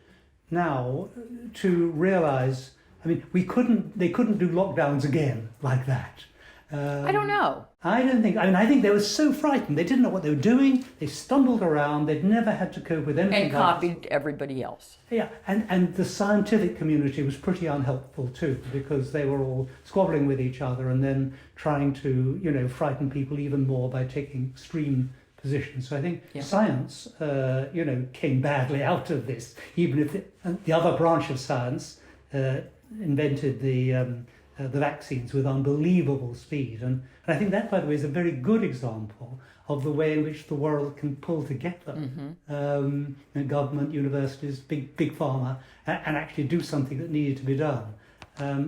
now to realise, they couldn't do lockdowns again like that. I don't know. I think they were so frightened. They didn't know what they were doing. They stumbled around. They'd never had to cope with anything. And copied everybody else. Yeah, and the scientific community was pretty unhelpful too, because they were all squabbling with each other and then trying to, frighten people even more by taking extreme positions. So I think science, came badly out of this, even if the other branch of science invented the vaccines with unbelievable speed. And I think that, by the way, is a very good example of the way in which the world can pull together. Mm-hmm. Government, universities, big pharma, and actually do something that needed to be done.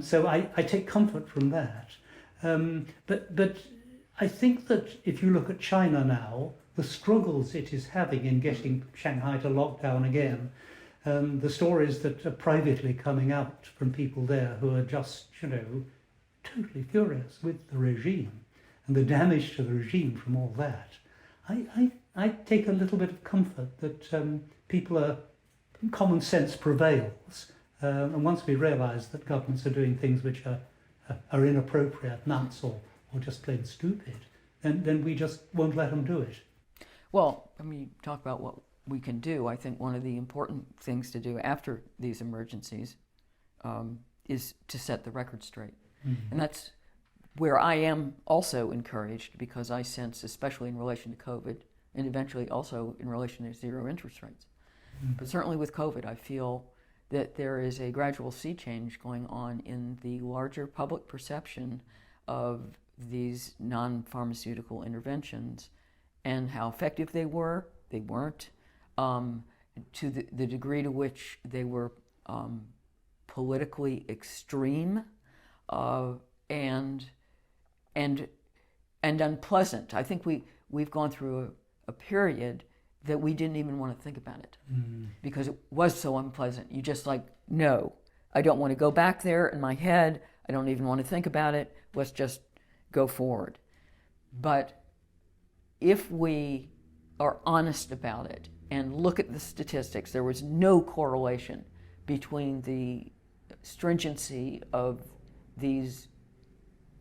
So I take comfort from that. But I think that if you look at China now, the struggles it is having in getting Shanghai to lock down again, the stories that are privately coming out from people there who are just, totally furious with the regime and the damage to the regime from all that. I take a little bit of comfort that common sense prevails. And once we realise that governments are doing things which are inappropriate, nuts, or just plain stupid, then we just won't let them do it. Well, talk about what we can do. I think one of the important things to do after these emergencies is to set the record straight. Mm-hmm. And that's where I am also encouraged, because I sense, especially in relation to COVID, and eventually also in relation to zero interest rates, but certainly with COVID, I feel that there is a gradual sea change going on in the larger public perception of these non-pharmaceutical interventions and how effective they were, they weren't, to the degree to which they were politically extreme and unpleasant. I think we've gone through a period that we didn't even want to think about it because it was so unpleasant. You just no, I don't want to go back there in my head. I don't even want to think about it. Let's just go forward. But if we are honest about it and look at the statistics, there was no correlation between the stringency of these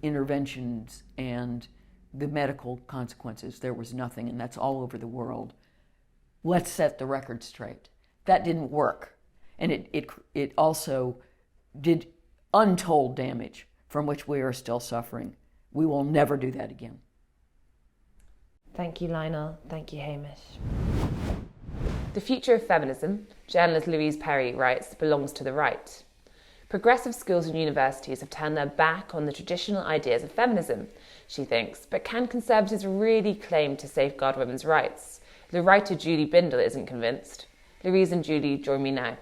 interventions and the medical consequences. There was nothing, and that's all over the world. Let's set the record straight. That didn't work, and it also did untold damage from which we are still suffering. We will never do that again. Thank you, Lionel. Thank you, Hamish. The future of feminism, journalist Louise Perry writes, belongs to the right. Progressive schools and universities have turned their back on the traditional ideas of feminism, she thinks, but can conservatives really claim to safeguard women's rights? The writer Julie Bindel isn't convinced. Louise and Julie join me now.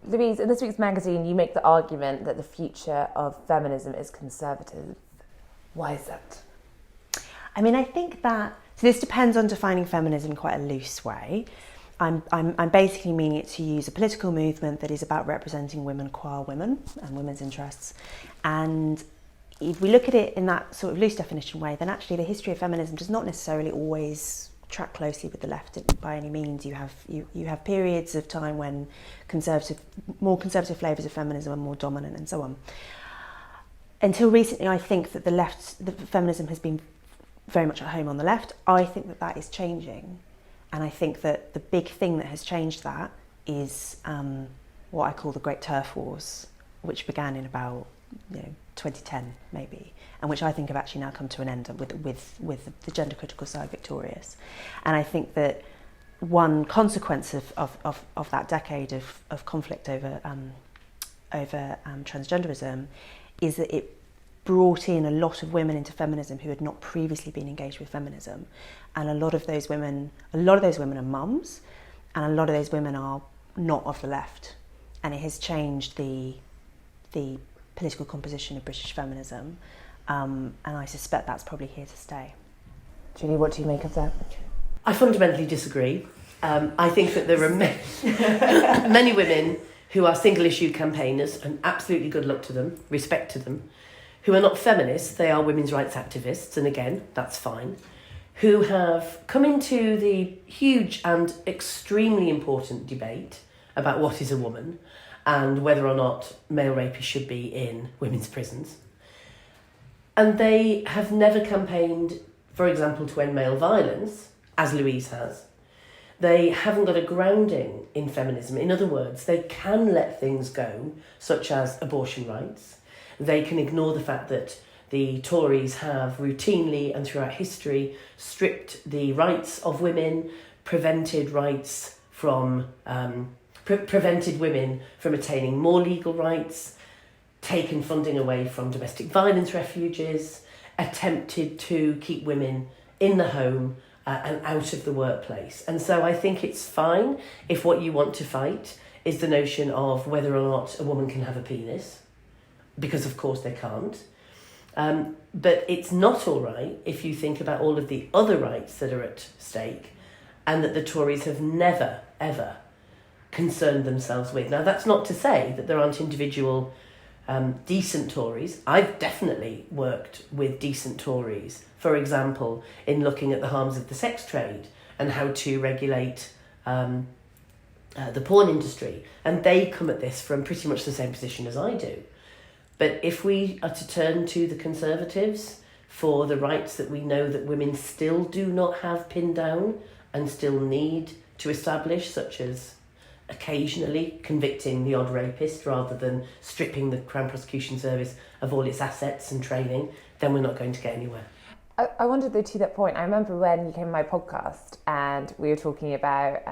Louise, in this week's magazine, you make the argument that the future of feminism is conservative. Why is that? I mean, I think that, so this depends on defining feminism in quite a loose way. I'm basically meaning it to use a political movement that is about representing women qua women and women's interests. And if we look at it in that sort of loose definition way, then actually the history of feminism does not necessarily always track closely with the left by any means. You have periods of time when more conservative flavours of feminism are more dominant and so on. Until recently, I think that the feminism has been very much at home on the left. I think that that is changing. And I think that the big thing that has changed that is what I call the Great Turf Wars, which began in about 2010 maybe, and which I think have actually now come to an end with the gender critical side victorious. And I think that one consequence of that decade of conflict over transgenderism is that it brought in a lot of women into feminism who had not previously been engaged with feminism, and a lot of those women are mums, and a lot of those women are not of the left, and it has changed the political composition of British feminism, and I suspect that's probably here to stay. Julie, what do you make of that? I fundamentally disagree. I think that there are many women who are single-issue campaigners, and absolutely good luck to them, respect to them, who are not feminists, they are women's rights activists, and again, that's fine, who have come into the huge and extremely important debate about what is a woman and whether or not male rapists should be in women's prisons. And they have never campaigned, for example, to end male violence, as Louise has. They haven't got a grounding in feminism. In other words, they can let things go, such as abortion rights. They can ignore the fact that the Tories have routinely and throughout history stripped the rights of women, prevented rights from prevented women from attaining more legal rights, taken funding away from domestic violence refuges, attempted to keep women in the home and out of the workplace. And so I think it's fine if what you want to fight is the notion of whether or not a woman can have a penis, because of course they can't. But it's not all right if you think about all of the other rights that are at stake and that the Tories have never, ever concerned themselves with. Now, that's not to say that there aren't individual decent Tories. I've definitely worked with decent Tories, for example, in looking at the harms of the sex trade and how to regulate the porn industry. And they come at this from pretty much the same position as I do. But if we are to turn to the Conservatives for the rights that we know that women still do not have pinned down and still need to establish, such as occasionally convicting the odd rapist rather than stripping the Crown Prosecution Service of all its assets and training, then we're not going to get anywhere. I wanted though to that point, I remember when you came on my podcast and we were talking about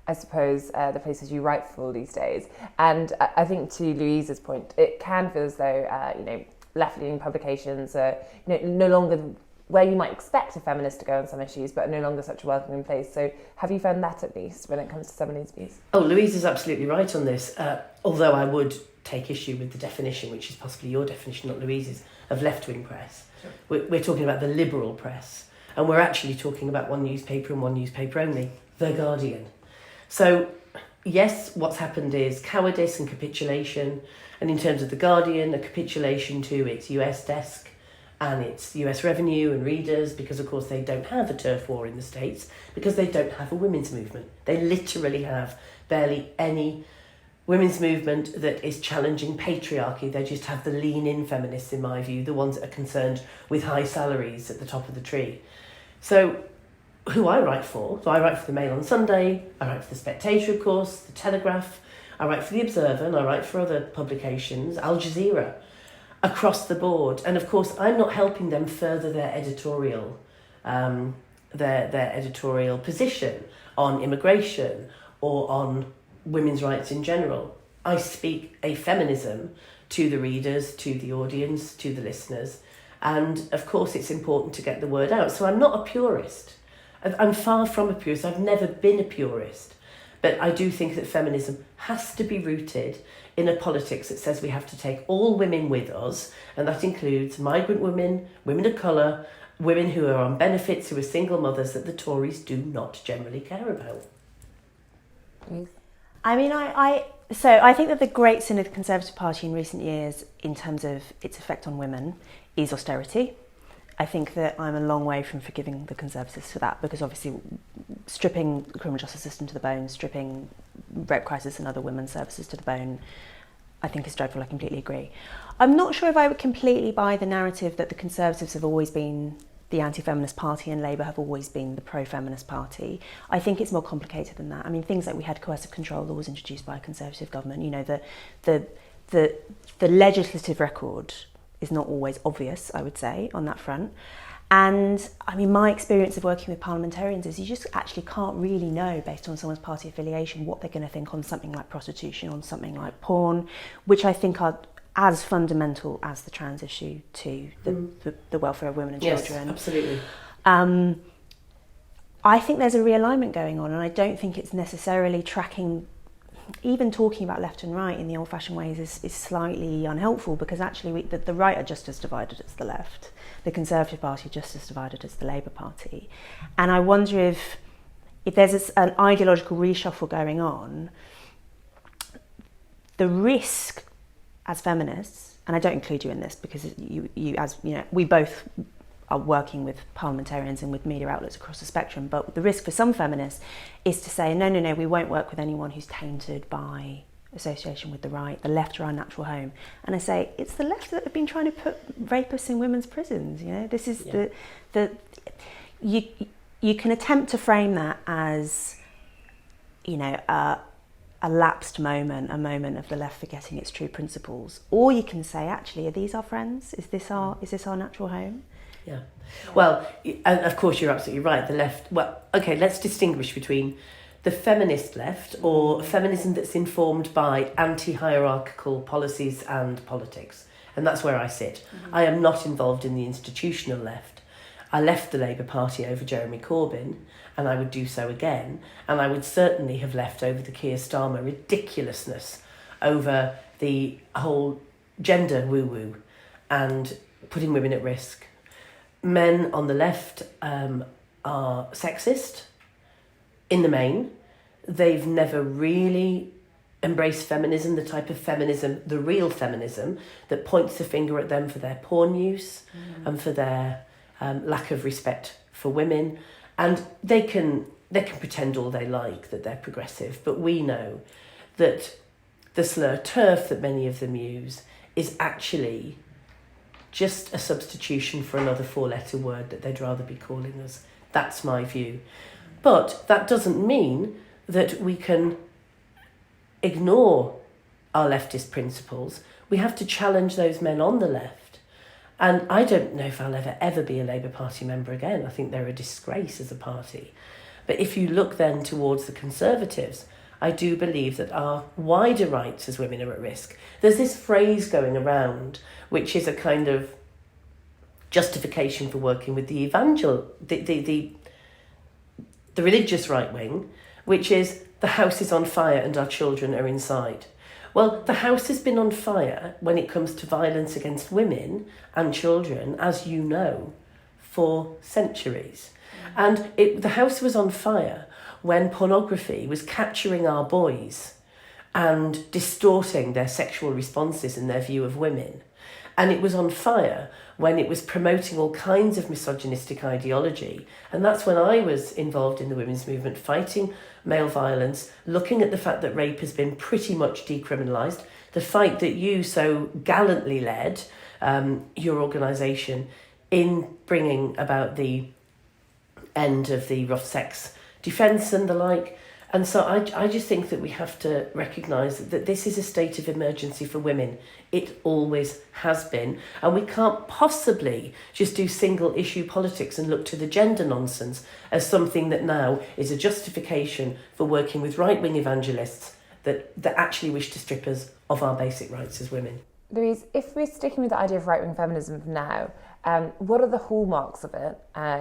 I suppose the places you write for these days, and I think to Louise's point, it can feel as though left-leaning publications are no longer where you might expect a feminist to go on some issues, but are no longer such a welcoming place. So have you found that, at least, when it comes to some of these views? Oh, Louise is absolutely right on this, although I would take issue with the definition, which is possibly your definition, not Louise's, of left-wing press. Sure. We're talking about the liberal press, and we're actually talking about one newspaper and one newspaper only, The Guardian. So, yes, what's happened is cowardice and capitulation, and in terms of The Guardian, a capitulation to its US desk and its US revenue and readers, because of course they don't have a turf war in the States, because they don't have a women's movement. They literally have barely any women's movement that is challenging patriarchy. They just have the lean-in feminists, in my view, the ones that are concerned with high salaries at the top of the tree. So who I write for, so I write for the Mail on Sunday, I write for the Spectator, of course, the Telegraph, I write for the Observer, and I write for other publications, Al Jazeera, across the board. And of course, I'm not helping them further their editorial their editorial position on immigration or on women's rights in general. I speak a feminism to the readers, to the audience, to the listeners. And of course, it's important to get the word out. So I'm not a purist. I'm far from a purist. I've never been a purist. But I do think that feminism has to be rooted in a politics that says we have to take all women with us. And that includes migrant women, women of colour, women who are on benefits, who are single mothers, that the Tories do not generally care about. I mean, I think that the great sin of the Conservative Party in recent years, in terms of its effect on women, is austerity. I think that I'm a long way from forgiving the Conservatives for that, because obviously stripping the criminal justice system to the bone, stripping rape crisis and other women's services to the bone, I think is dreadful. I completely agree. I'm not sure if I would completely buy the narrative that the Conservatives have always been the anti-feminist party and Labour have always been the pro-feminist party. I think it's more complicated than that. I mean, things like we had coercive control laws introduced by a Conservative government. You know, the legislative record is not always obvious, I would say, on that front. And I mean, my experience of working with parliamentarians is you just actually can't really know, based on someone's party affiliation, what they're going to think on something like prostitution, on something like porn, which I think are as fundamental as the trans issue to the welfare of women and children. Yes, absolutely. I think there's a realignment going on, and I don't think it's necessarily tracking. Even talking about left and right in the old-fashioned ways is slightly unhelpful, because actually the right are just as divided as the left. The Conservative Party are just as divided as the Labour Party. And I wonder if there's an ideological reshuffle going on, the risk as feminists, and I don't include you in this because you as you know, we both are working with parliamentarians and with media outlets across the spectrum, but the risk for some feminists is to say, no, we won't work with anyone who's tainted by association with the right. The left are our natural home. And I say, it's the left that have been trying to put rapists in women's prisons. You know, this is you can attempt to frame that as, you know, a lapsed moment, a moment of the left forgetting its true principles, or you can say, actually, are these our friends? Is this our natural home? Yeah. Well, and of course, you're absolutely right. The left. Well, okay. Let's distinguish between the feminist left, or feminism that's informed by anti-hierarchical policies and politics, and that's where I sit. Mm-hmm. I am not involved in the institutional left. I left the Labour Party over Jeremy Corbyn, and I would do so again. And I would certainly have left over the Keir Starmer ridiculousessness over the whole gender woo-woo and putting women at risk. Men on the left are sexist in the main. They've never really embraced feminism, the type of feminism, the real feminism, that points the finger at them for their porn use and for their lack of respect for women. And they can pretend all they like that they're progressive, but we know that the slur turf that many of them use is actually just a substitution for another four-letter word that they'd rather be calling us. That's my view. But that doesn't mean that we can ignore our leftist principles. We have to challenge those men on the left. And I don't know if I'll ever be a Labour Party member again. I think they're a disgrace as a party. But if you look then towards the Conservatives, I do believe that our wider rights as women are at risk. There's this phrase going around, which is a kind of justification for working with the religious right wing, which is the house is on fire and our children are inside. Well, the house has been on fire when it comes to violence against women and children, as you know, for centuries. And the house was on fire when pornography was capturing our boys and distorting their sexual responses and their view of women. And it was on fire when it was promoting all kinds of misogynistic ideology. And that's when I was involved in the women's movement, fighting male violence, looking at the fact that rape has been pretty much decriminalised, the fight that you so gallantly led, your organisation, in bringing about the end of the rough sex defence and the like. And so I just think that we have to recognise that this is a state of emergency for women. It always has been. And we can't possibly just do single issue politics and look to the gender nonsense as something that now is a justification for working with right-wing evangelists that actually wish to strip us of our basic rights as women. Louise, if we're sticking with the idea of right-wing feminism for now, what are the hallmarks of it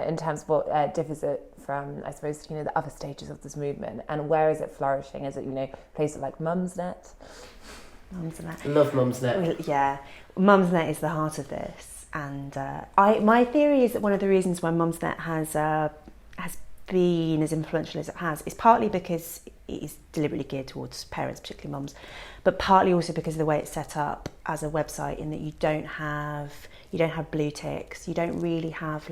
in terms of what differs it from, I suppose, the other stages of this movement, and where is it flourishing? Is it, places like Mumsnet? Mumsnet. Love Mumsnet. Yeah, Mumsnet is the heart of this, and my theory is that one of the reasons why Mumsnet has been as influential as it has is partly because it is deliberately geared towards parents, particularly mums, but partly also because of the way it's set up as a website, in that you don't have blue ticks, you don't really have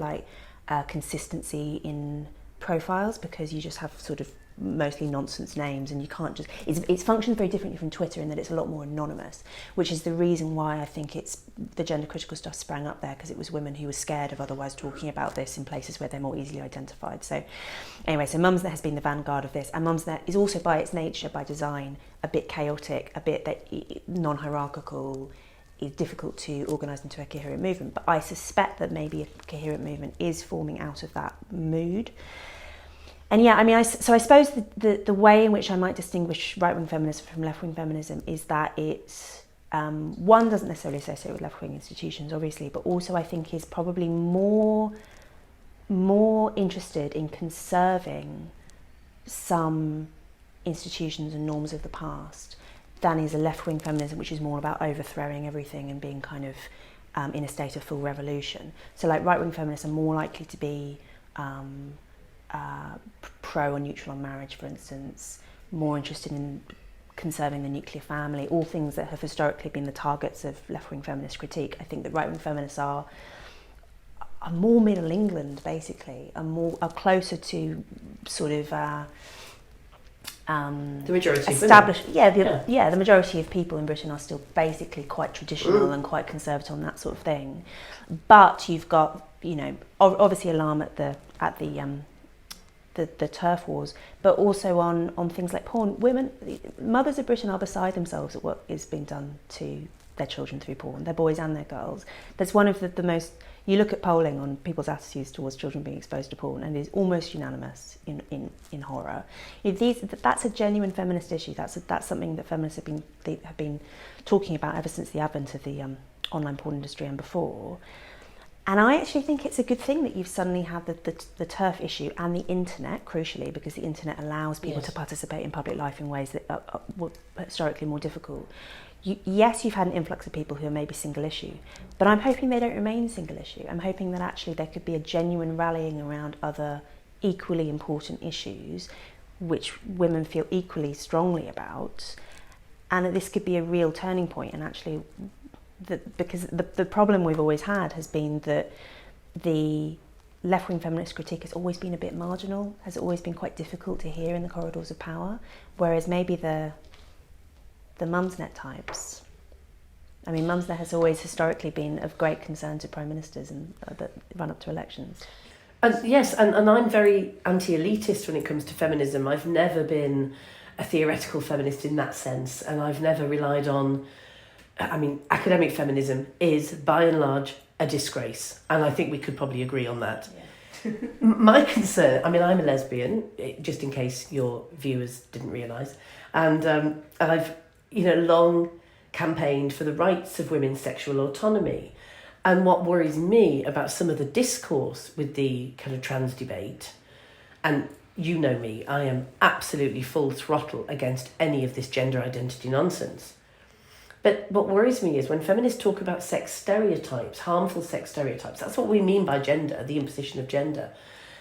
consistency in profiles, because you just have sort of mostly nonsense names, and you can't just it functions very differently from Twitter in that it's a lot more anonymous, which is the reason why I think the gender critical stuff sprang up there, because it was women who were scared of otherwise talking about this in places where they're more easily identified. So anyway, so Mumsnet has been the vanguard of this, and Mumsnet is also by its nature, by design, a bit chaotic, a bit non-hierarchical. Is difficult to organise into a coherent movement, but I suspect that maybe a coherent movement is forming out of that mood. And yeah, I mean, I suppose the way in which I might distinguish right-wing feminism from left-wing feminism is that it's, one, doesn't necessarily associate with left-wing institutions, obviously, but also I think is probably more interested in conserving some institutions and norms of the past than is a left-wing feminism, which is more about overthrowing everything and being kind of in a state of full revolution. So right-wing feminists are more likely to be pro or neutral on marriage, for instance, more interested in conserving the nuclear family, all things that have historically been the targets of left-wing feminist critique. I think that right-wing feminists are more Middle England, basically, are closer to sort of the majority established, of women. The majority of people in Britain are still basically quite traditional and quite conservative on that sort of thing. But you've got, obviously alarm at the turf wars, but also on things like porn. Mothers of Britain are beside themselves at what is being done to their children through porn, their boys and their girls. That's one of the most. You look at polling on people's attitudes towards children being exposed to porn, and it is almost unanimous in horror. That's a genuine feminist issue. That's something that feminists have been talking about ever since the advent of the online porn industry and before. And I actually think it's a good thing that you've suddenly had the turf issue and the internet, crucially, because the internet allows people to participate in public life in ways that were historically more difficult. Yes, you've had an influx of people who are maybe single issue, but I'm hoping they don't remain single issue. I'm hoping that actually there could be a genuine rallying around other equally important issues which women feel equally strongly about, and that this could be a real turning point. And actually, because the problem we've always had has been that the left-wing feminist critique has always been a bit marginal, has always been quite difficult to hear in the corridors of power, whereas maybe the Mumsnet types. I mean, Mumsnet has always historically been of great concern to prime ministers and that run up to elections. Yes, and I'm very anti-elitist when it comes to feminism. I've never been a theoretical feminist in that sense, and I've never relied on. I mean, academic feminism is by and large a disgrace, and I think we could probably agree on that. Yeah. My concern, I mean, I'm a lesbian, just in case your viewers didn't realise, and I've long campaigned for the rights of women's sexual autonomy. And what worries me about some of the discourse with the kind of trans debate, and you know me, I am absolutely full throttle against any of this gender identity nonsense. But what worries me is when feminists talk about sex stereotypes, harmful sex stereotypes, that's what we mean by gender, the imposition of gender.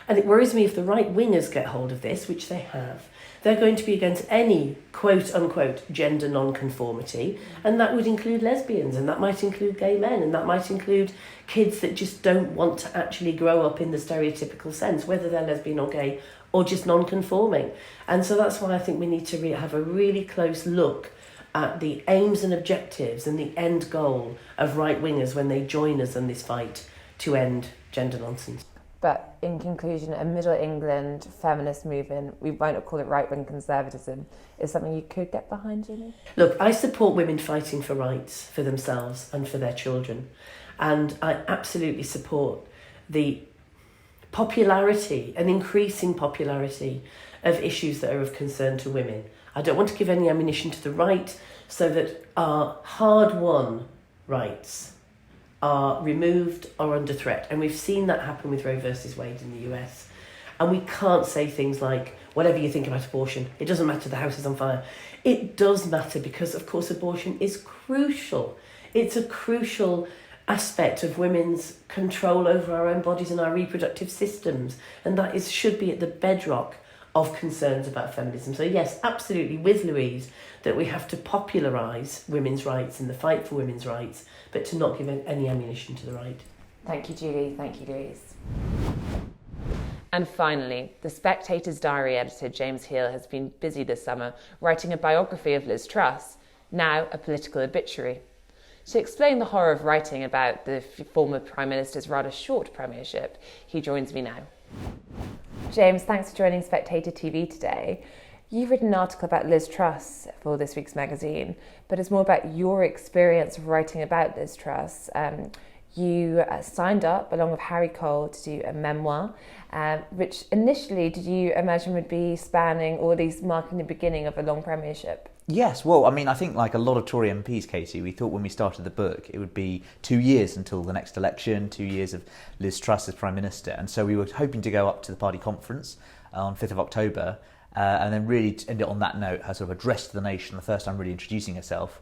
And it worries me if the right wingers get hold of this, which they have, They're going to be against any quote-unquote gender non-conformity, and that would include lesbians, and that might include gay men, and that might include kids that just don't want to actually grow up in the stereotypical sense, whether they're lesbian or gay or just non-conforming. And so that's why I think we need to have a really close look at the aims and objectives and the end goal of right-wingers when they join us in this fight to end gender nonsense. But in conclusion, a Middle England feminist movement, we might not call it right-wing conservatism, is something you could get behind, Julie? Look, I support women fighting for rights for themselves and for their children. And I absolutely support the popularity, an increasing popularity of issues that are of concern to women. I don't want to give any ammunition to the right so that our hard-won rights are removed or under threat. And we've seen that happen with Roe versus Wade in the US. And we can't say things like, whatever you think about abortion, it doesn't matter, the house is on fire. It does matter because, of course, abortion is crucial. It's a crucial aspect of women's control over our own bodies and our reproductive systems. And that should be at the bedrock of concerns about feminism. So yes, absolutely with Louise, that we have to popularise women's rights and the fight for women's rights, but to not give any ammunition to the right. Thank you, Julie. Thank you, Louise. And finally, the Spectator's diary editor, James Heale, has been busy this summer writing a biography of Liz Truss, now a political obituary. To explain the horror of writing about the former Prime Minister's rather short premiership, he joins me now. James, thanks for joining Spectator TV today. You've written an article about Liz Truss for this week's magazine, but it's more about your experience of writing about Liz Truss. You signed up along with Harry Cole to do a memoir, which initially did you imagine would be spanning or at least marking the beginning of a long premiership? Yes, well, I mean, I think like a lot of Tory MPs, Katie, we thought when we started the book it would be 2 years until the next election, 2 years of Liz Truss as Prime Minister. And so we were hoping to go up to the party conference on 5th of October and then really end it on that note, her sort of address to the nation, the first time really introducing herself.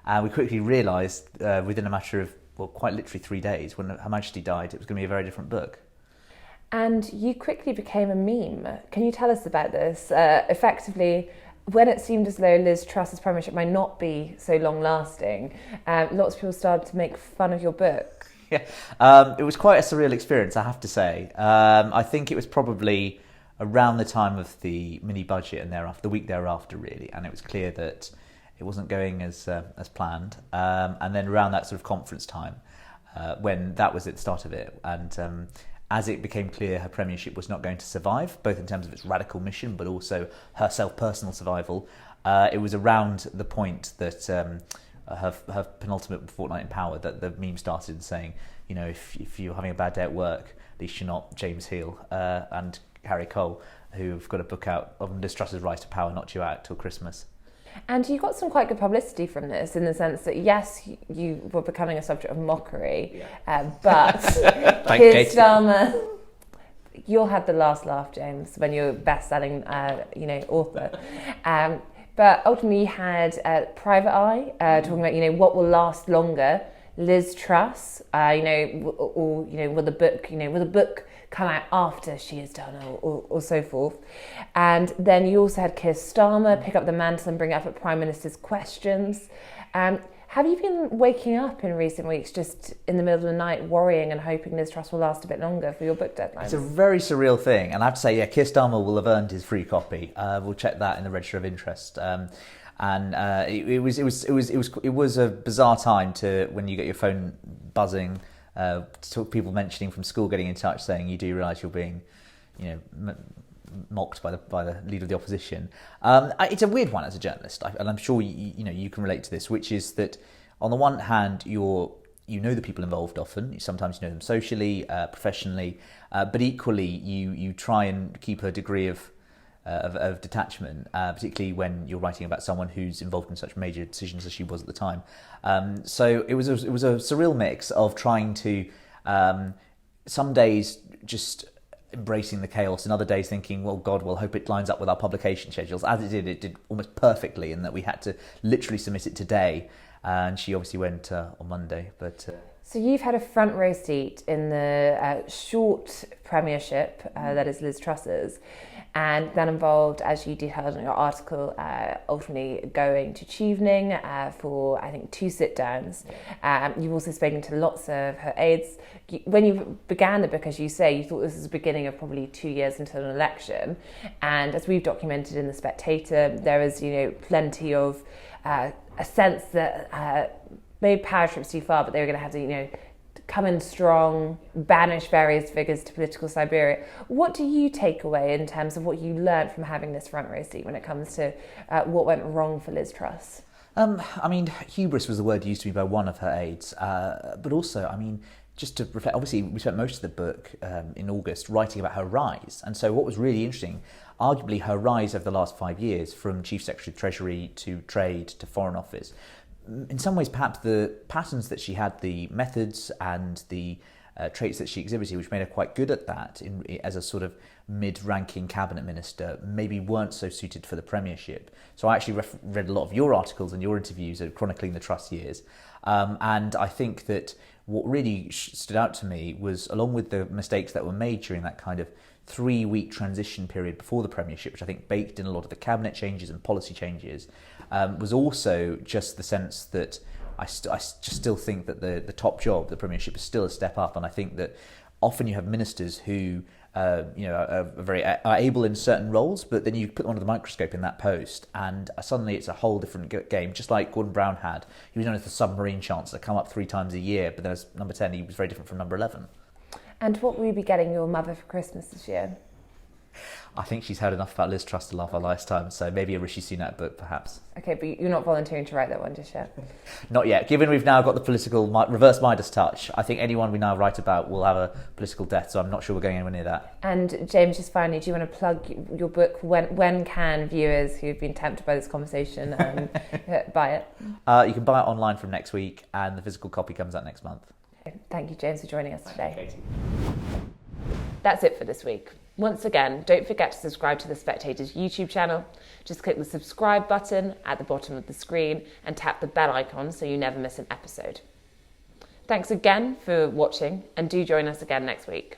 And we quickly realised within a matter of, well, quite literally 3 days, when Her Majesty died, it was going to be a very different book. And you quickly became a meme. Can you tell us about this? Effectively, when it seemed as though Liz Truss's premiership might not be so long-lasting, lots of people started to make fun of your book. Yeah, it was quite a surreal experience, I have to say. I think it was probably around the time of the mini-budget and thereafter, the week thereafter, really, and it was clear that it wasn't going as planned. And then around that sort of conference time, when that was at the start of it, and as it became clear her premiership was not going to survive, both in terms of its radical mission, but also her personal survival, it was around the point that her penultimate fortnight in power that the meme started saying, you know, if you're having a bad day at work, at least you're not James Heale and Harry Cole, who've got a book out of Liz Truss's Rise to Power, not due out till Christmas. And you got some quite good publicity from this, in the sense that, yes, you were becoming a subject of mockery, but Keir Starmer, you'll have the last laugh, James, when you're best-selling, author. But ultimately, you had Private Eye talking about, what will last longer, Liz Truss, will the book come out after she is done, or so forth. And then you also had Keir Starmer pick up the mantle and bring it up at Prime Minister's questions. Have you been waking up in recent weeks just in the middle of the night worrying and hoping Liz Truss will last a bit longer for your book deadline? It's a very surreal thing, and I have to say, yeah, Keir Starmer will have earned his free copy. We'll check that in the Register of Interest. It was a bizarre time to when you get your phone buzzing, people mentioning from school getting in touch saying you do realise you're being, mocked by the leader of the opposition. It's a weird one as a journalist, and I'm sure you can relate to this, which is that on the one hand you know the people involved often, sometimes you know them socially, professionally, but equally you try and keep a degree of detachment, particularly when you're writing about someone who's involved in such major decisions as she was at the time. So it was a surreal mix of trying to some days just embracing the chaos, and other days thinking, well, God, we'll hope it lines up with our publication schedules. As it did almost perfectly, in that we had to literally submit it today, and she obviously went on Monday. But So you've had a front row seat in the short premiership, that is Liz Truss's, and that involved, as you detailed in your article, ultimately going to Chevening for, I think, 2 sit-downs. You've also spoken to lots of her aides. When you began the book, as you say, you thought this was the beginning of probably 2 years until an election. And as we've documented in the Spectator, there is, plenty of a sense that maybe power trips too far, but they were going to have to, come in strong, banish various figures to political Siberia. What do you take away in terms of what you learned from having this front row seat when it comes to what went wrong for Liz Truss? Hubris was the word used to me by one of her aides, but also, just to reflect, obviously we spent most of the book in August writing about her rise, and so what was really interesting, arguably her rise over the last 5 years from Chief Secretary of Treasury to Trade to Foreign Office, in some ways perhaps the patterns that she had, the methods and the traits that she exhibited, which made her quite good at that as a sort of mid-ranking cabinet minister, maybe weren't so suited for the premiership. So I actually read a lot of your articles and your interviews chronicling the Truss years, and I think that what really stood out to me was, along with the mistakes that were made during that kind of 3-week transition period before the premiership, which I think baked in a lot of the cabinet changes and policy changes, was also just the sense that I just still think that the top job, the premiership, is still a step up. And I think that often you have ministers who are able in certain roles, but then you put them under the microscope in that post, and suddenly it's a whole different game. Just like Gordon Brown had, he was known as the submarine chancellor, come up 3 times a year, but then as number 10, he was very different from number 11. And what will you be getting your mother for Christmas this year? I think she's heard enough about Liz Truss to love her lifetime, so maybe a Rishi Sunak book, perhaps. Okay, but you're not volunteering to write that one just yet? Not yet. Given we've now got the political reverse Midas touch, I think anyone we now write about will have a political death, so I'm not sure we're going anywhere near that. And James, just finally, do you want to plug your book? When can viewers who've been tempted by this conversation buy it? You can buy it online from next week, and the physical copy comes out next month. Okay. Thank you, James, for joining us today. Katie. That's it for this week. Once again, don't forget to subscribe to The Spectator's YouTube channel. Just click the subscribe button at the bottom of the screen and tap the bell icon so you never miss an episode. Thanks again for watching, and do join us again next week.